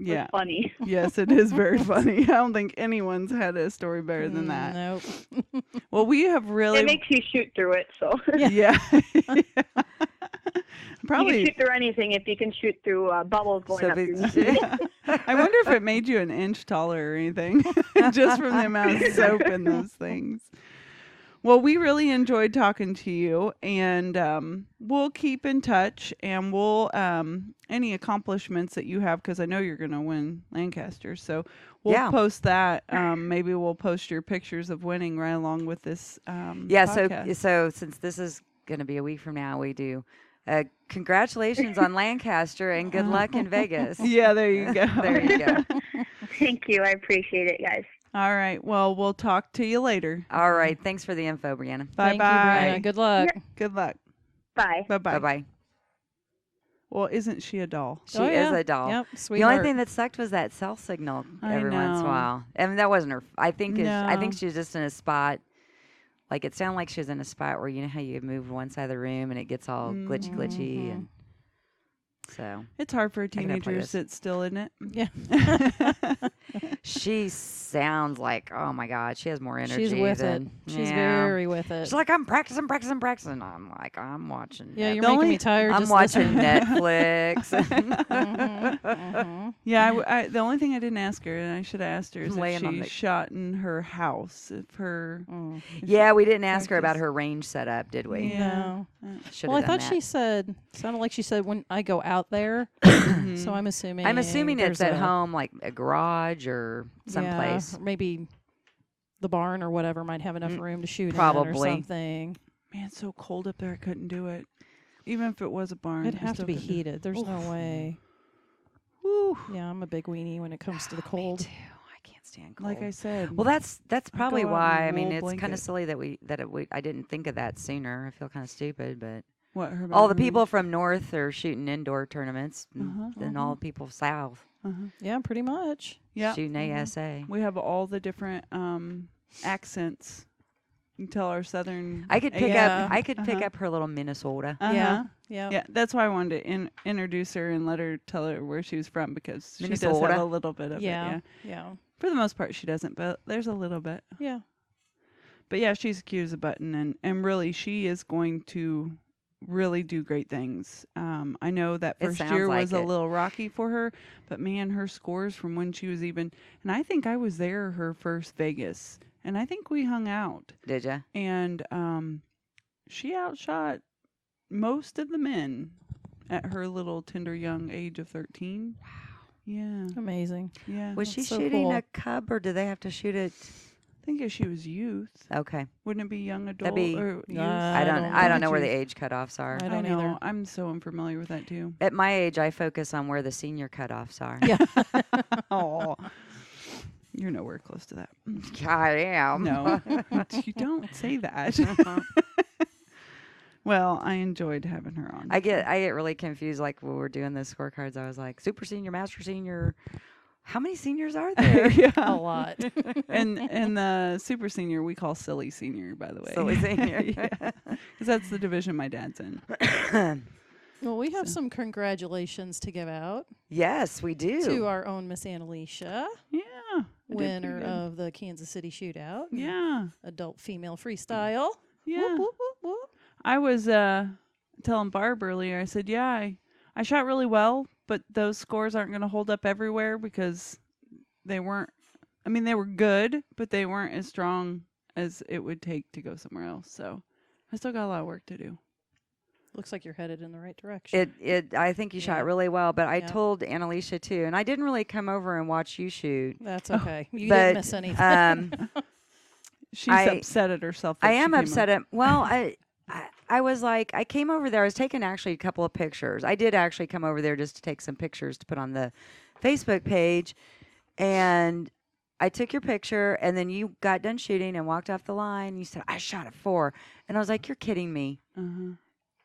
yeah, funny. Yes, it is very funny. I don't think anyone's had a story better than that. Nope. Well, we have really. It makes you shoot through it, so. Yeah. Probably. You can shoot through anything if you can shoot through bubbles going up your knee. Yeah. I wonder if it made you an inch taller or anything, just from the amount of soap in those things. Well, we really enjoyed talking to you, and we'll keep in touch, and we'll any accomplishments that you have, because I know you're going to win Lancaster, so we'll post that. Maybe we'll post your pictures of winning right along with this podcast. So since this is going to be a week from now, we do. Congratulations on Lancaster, and good luck in Vegas. Yeah, there you go. There you go. Thank you. I appreciate it, guys. All right. Well, we'll talk to you later. All right. Thanks for the info, Breanna. Bye-bye. Thank you, Breanna. Good luck. Good luck. Bye. Bye-bye. Bye-bye. Well, isn't she a doll? She is a doll. Yep, the only thing that sucked was that cell signal every once in a while. And that wasn't her. I think she was just in a spot. Like, it sounded like she was in a spot where, you know how you move one side of the room and it gets all glitchy. And so it's hard for a teenager to sit still, isn't it? Yeah. She sounds like, oh my God, she has more energy. She's with it. She's very with it. She's like, I'm practicing. I'm like, I'm watching. Yeah, you're making me tired. I'm watching Netflix. Yeah, the only thing I didn't ask her, and I should have asked her, is if she shot in her house. Yeah, we didn't ask her about her range setup, did we? No. Should've Well, I done thought that. sounded like she said, when I go out out there. Mhm. So I'm assuming. I'm assuming it's there's at home, like a garage or someplace. or maybe the barn or whatever might have enough room to shoot in or probably. something. Man, it's so cold up there. I couldn't do it. Even if it was a barn, It'd I have to still be couldn't do it. heated. There's no way. Woo. Yeah, I'm a big weenie when it comes to the Me cold. too. I can't stand cold. Like I said. Well, that's probably go out in why. a I mean, wool it's kind blanket. of silly that I didn't think of that sooner. I feel kind of stupid, but what? Her all the about her? people from north are shooting indoor tournaments, Uh-huh, and all the people south Yeah, pretty much. Yeah. shooting ASA. We have all the different accents. You can tell our southern. I could pick Yeah. up. I could pick up her little Minnesota. Yeah. Yeah. Yeah, that's why I wanted to introduce her and tell her where she was from, because she does Minnesota? have a little bit of it. Yeah. Yeah. Yeah. For the most part, she doesn't, but there's a little bit. Yeah. But yeah, she's cute as a button, and really, she is going to really do great things. I know that It first sounds year like was a it. little rocky for her, but man, her scores from when she was even, and I think I was there her first Vegas, and I think we hung out, Did ya? and she outshot most of the men at her little tender young age of 13. Wow. Yeah. Amazing. Yeah. Was she That's so shooting cool. a cub, or do they have to shoot it? I think if she was youth, Okay. wouldn't it be young adult be- or youth? I don't I don't know where the Choose. age cutoffs are. I I don't know. either. I'm so unfamiliar with that too. At my age, I focus on where the senior cutoffs are. Yeah. Oh, you're nowhere close to that. I am. No, you don't say that. Well, I enjoyed having her on. I get really confused. Like when we're doing the scorecards, I was like, super senior, master senior. How many seniors are there? A yeah. lot. And the super senior we call silly senior, by the way. Silly senior. Yeah. 'Cause that's the division my dad's in. Well, we have some congratulations to give out Yes, we do. to our own Miss Annalicia, Yeah. I did pretty winner good. of the Kansas City Shootout. Yeah. Adult female freestyle. Yeah. Whoop, whoop, whoop, whoop. I was telling Barb earlier, I said, yeah, I shot really well, but those scores aren't going to hold up everywhere because they weren't, I mean, they were good, but they weren't as strong as it would take to go somewhere else. So I still got a lot of work to do. Looks like you're headed in the right direction. I think you Yeah. shot really well, but I Yeah. told Annalicia too, and I didn't really come over and watch you shoot. That's okay. You but, didn't miss anything. She's I- upset at herself. That I she am came upset up. at. Well, I was like, I came over there. I was taking actually a couple of pictures. I did actually come over there just to take some pictures to put on the Facebook page, and I took your picture, and then you got done shooting and walked off the line. You said, I shot at 4. And I was like, you're kidding me. Uh-huh.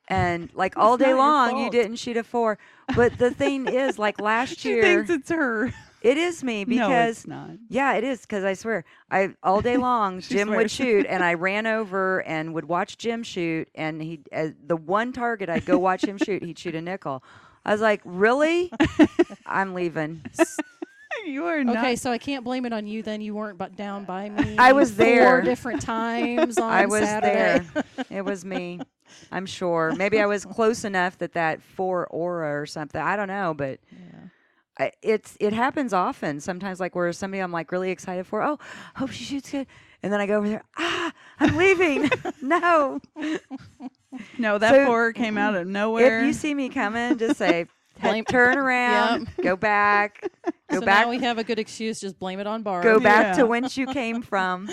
And like all It's day not your long, you fault. didn't shoot a 4. But the thing is, like last She year, thinks it's her. it is me No, because it's not. yeah, it is because I swear, I all day long She Jim would swears. shoot, and I ran over and would watch Jim shoot, and he the one target I'd go watch him shoot, he'd shoot a nickel. I was like, really? I'm leaving. You are not. Okay, so I can't blame it on you then. You weren't down by me. I was 4 there. different times on I was Saturday. there. It was me. I'm sure. Maybe I was close enough that 4 aura or something. I don't know, but Yeah. it happens often. Sometimes, like where somebody I'm like really excited for. Oh, hope she shoots good, and then I go over there. I'm leaving. No. No, that So, 4 came out of nowhere. If you see me coming, just say, Blame- turn around, go back, go So back, now we have a good excuse. Just blame it on Barb. go back Yeah. to whence you came from.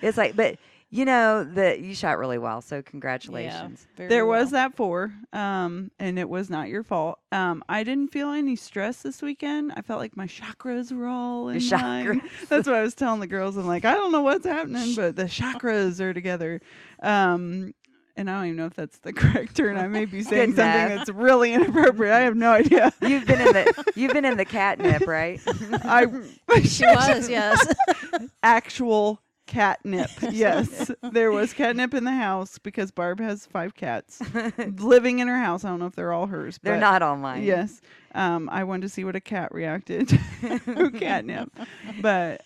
It's like, but you know that you shot really well, so congratulations. Very There well. was that 4, and it was not your fault. I didn't feel any stress this weekend. I felt like my chakras were all in Your line. chakras. That's what I was telling the girls. I'm like, I don't know what's happening, but the chakras are together. And I don't even know if that's the correct term. I may be saying Good something enough. that's really inappropriate. I have no idea. You've been in the catnip, right? She was, yes. Actual catnip. Yes, there was catnip in the house because Barb has 5 cats living in her house. I don't know if they're all hers. They're but not all mine. Yes. I wanted to see what a cat reacted to catnip. But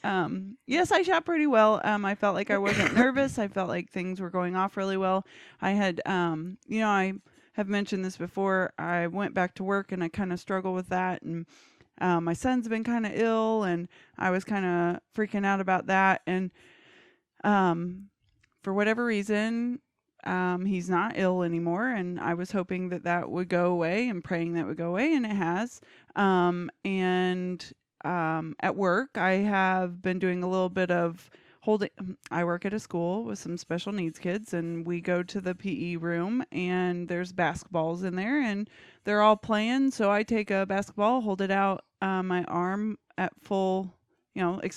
yes, I shot pretty well. I felt like I wasn't nervous. I felt like things were going off really well. I had, I have mentioned this before. I went back to work and I kind of struggle with that. And my son's been kind of ill and I was kind of freaking out about that. And for whatever reason, he's not ill anymore, and I was hoping that that would go away and praying that would go away, and it has. At work, I have been doing a little bit of holding. I work at a school with some special needs kids, and we go to the PE room, and there's basketballs in there, and they're all playing. So I take a basketball, hold it out my arm at full,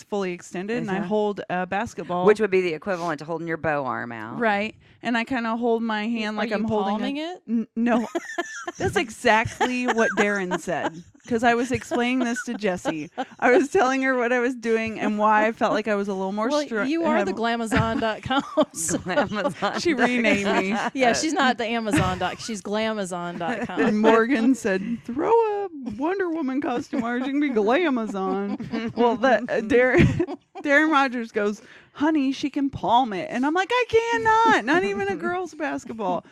fully extended, and I hold a basketball. Which would be the equivalent to holding your bow arm out. Right. And I kind of hold my hand like I'm holding it. No, that's exactly what Darren said. Because I was explaining this to Jessie. I was telling her what I was doing and why I felt like I was a little more strong. You are the glamazon.com. So. Glamazon. She renamed me. Yeah, she's not the Amazon doc. She's glamazon.com. And Morgan said, throw a Wonder Woman costume on her. She can be Glamazon. Well, Darren Rogers goes, honey, she can palm it. And I'm like, I cannot. Not even a girl's basketball.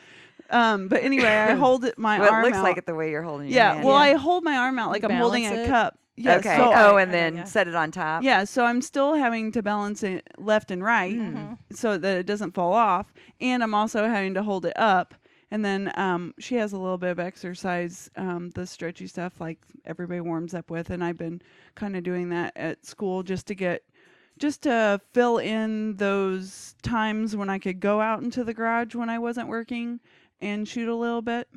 But anyway, I hold my arm out. It looks like it the way you're holding your hand. I hold my arm out like I'm holding a cup. Yes. Okay. So, and then set it on top. Yeah. So I'm still having to balance it left and right so that it doesn't fall off. And I'm also having to hold it up. And then she has a little bit of exercise, the stretchy stuff like everybody warms up with. And I've been kind of doing that at school just to fill in those times when I could go out into the garage when I wasn't working and shoot a little bit.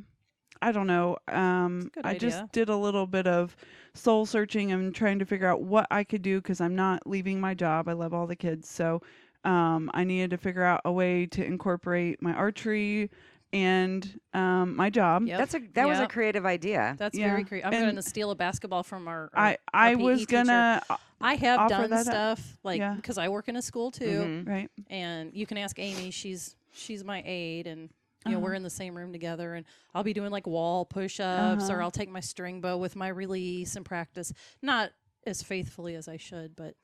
I don't know. I just did a little bit of soul searching and trying to figure out what I could do because I'm not leaving my job. I love all the kids. So I needed to figure out a way to incorporate my archery and my job. Yep. That was a creative idea. That's very creative. I'm going to steal a basketball from our I was going to... I have done stuff because I work in a school too. Right. And you can ask Amy. She's my aide, and we're in the same room together, and I'll be doing like wall push-ups, or I'll take my string bow with my release and practice. Not as faithfully as I should, but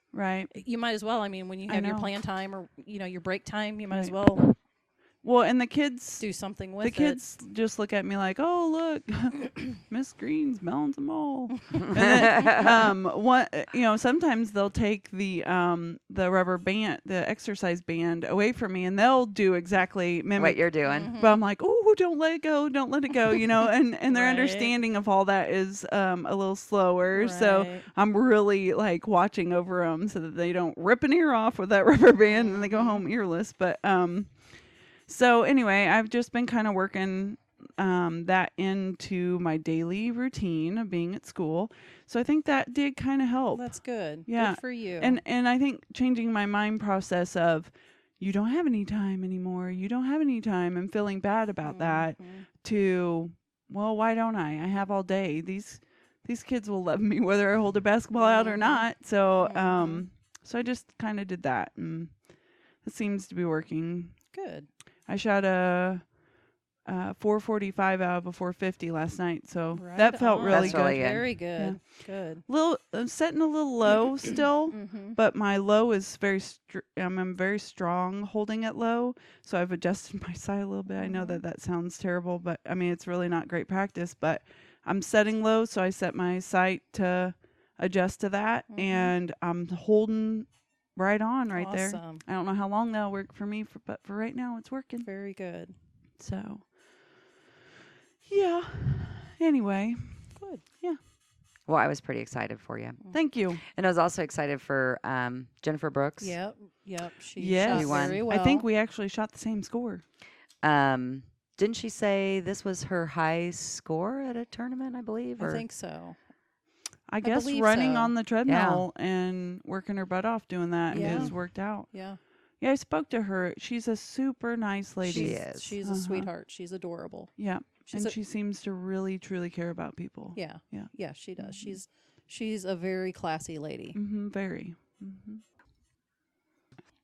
you might as well. I mean, when you have your plan time or your break time, you might as well. Well, and the kids do something with it. The kids just look at me like, "Oh, look, Miss Green's balancing them all." And then, sometimes they'll take the rubber band, the exercise band, away from me, and they'll do exactly mimic what you're doing. But I'm like, "Oh, don't let it go, don't let it go," and their understanding of all that is a little slower. So I'm really like watching over them so that they don't rip an ear off with that rubber band and they go home earless. But so anyway, I've just been kind of working that into my daily routine of being at school. So I think that did kind of help. That's good. Yeah. Good for you. And I think changing my mind process of you don't have any time anymore. You don't have any time and feeling bad about that to, well, why don't I? I have all day. These kids will love me whether I hold a basketball out or not. So so I just kind of did that, and it seems to be working. Good. I shot a 445 out of a 450 last night, so that felt really good. Very good. Yeah. Good. I'm setting a little low still, but my low is I'm very strong holding it low, so I've adjusted my sight a little bit. I know that sounds terrible, but I mean it's really not great practice. But I'm setting low, so I set my sight to adjust to that, and I'm holding right on there. I don't know how long that'll work for me, but for right now, it's working. Very good. So, yeah. Anyway. Good. Yeah. Well, I was pretty excited for you. Thank you. And I was also excited for Jennifer Brooks. Yep. She shot very well. I think we actually shot the same score. Didn't she say this was her high score at a tournament, I believe? I think so. I guess running on the treadmill and working her butt off doing that has worked out. Yeah. Yeah, I spoke to her. She's a super nice lady. She is. She's a sweetheart. She's adorable. Yeah. She seems to really, truly care about people. Yeah. Yeah. Yeah, she does. She's a very classy lady. Very.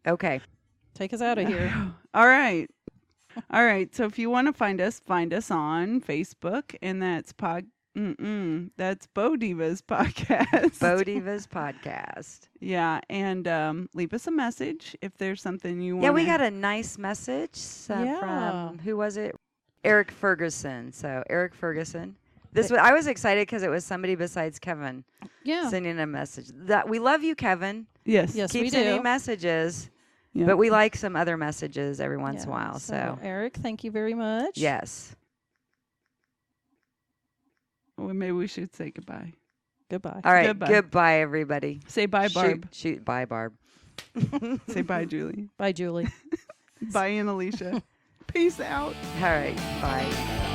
Okay. Take us out of here. All right. So if you want to find us on Facebook, and that's that's Bo Divas Podcast. Bo Divas Podcast. Yeah, and leave us a message if there's something you want. Yeah, we got a nice message from, who was it? Eric Ferguson. So Eric Ferguson. I was excited because it was somebody besides Kevin. Yeah. Sending a message. That we love you, Kevin. Yes. Keep we sending do. messages. Yeah. But we like some other messages every once in a while. So Eric, thank you very much. yes. Well, maybe we should say goodbye. Goodbye. All right. Goodbye. Goodbye, everybody. Say bye, Barb. Shoot. Bye, Barb. Say bye, Julie. Bye, Julie. Bye, Annalicia. Peace out. All right. Bye.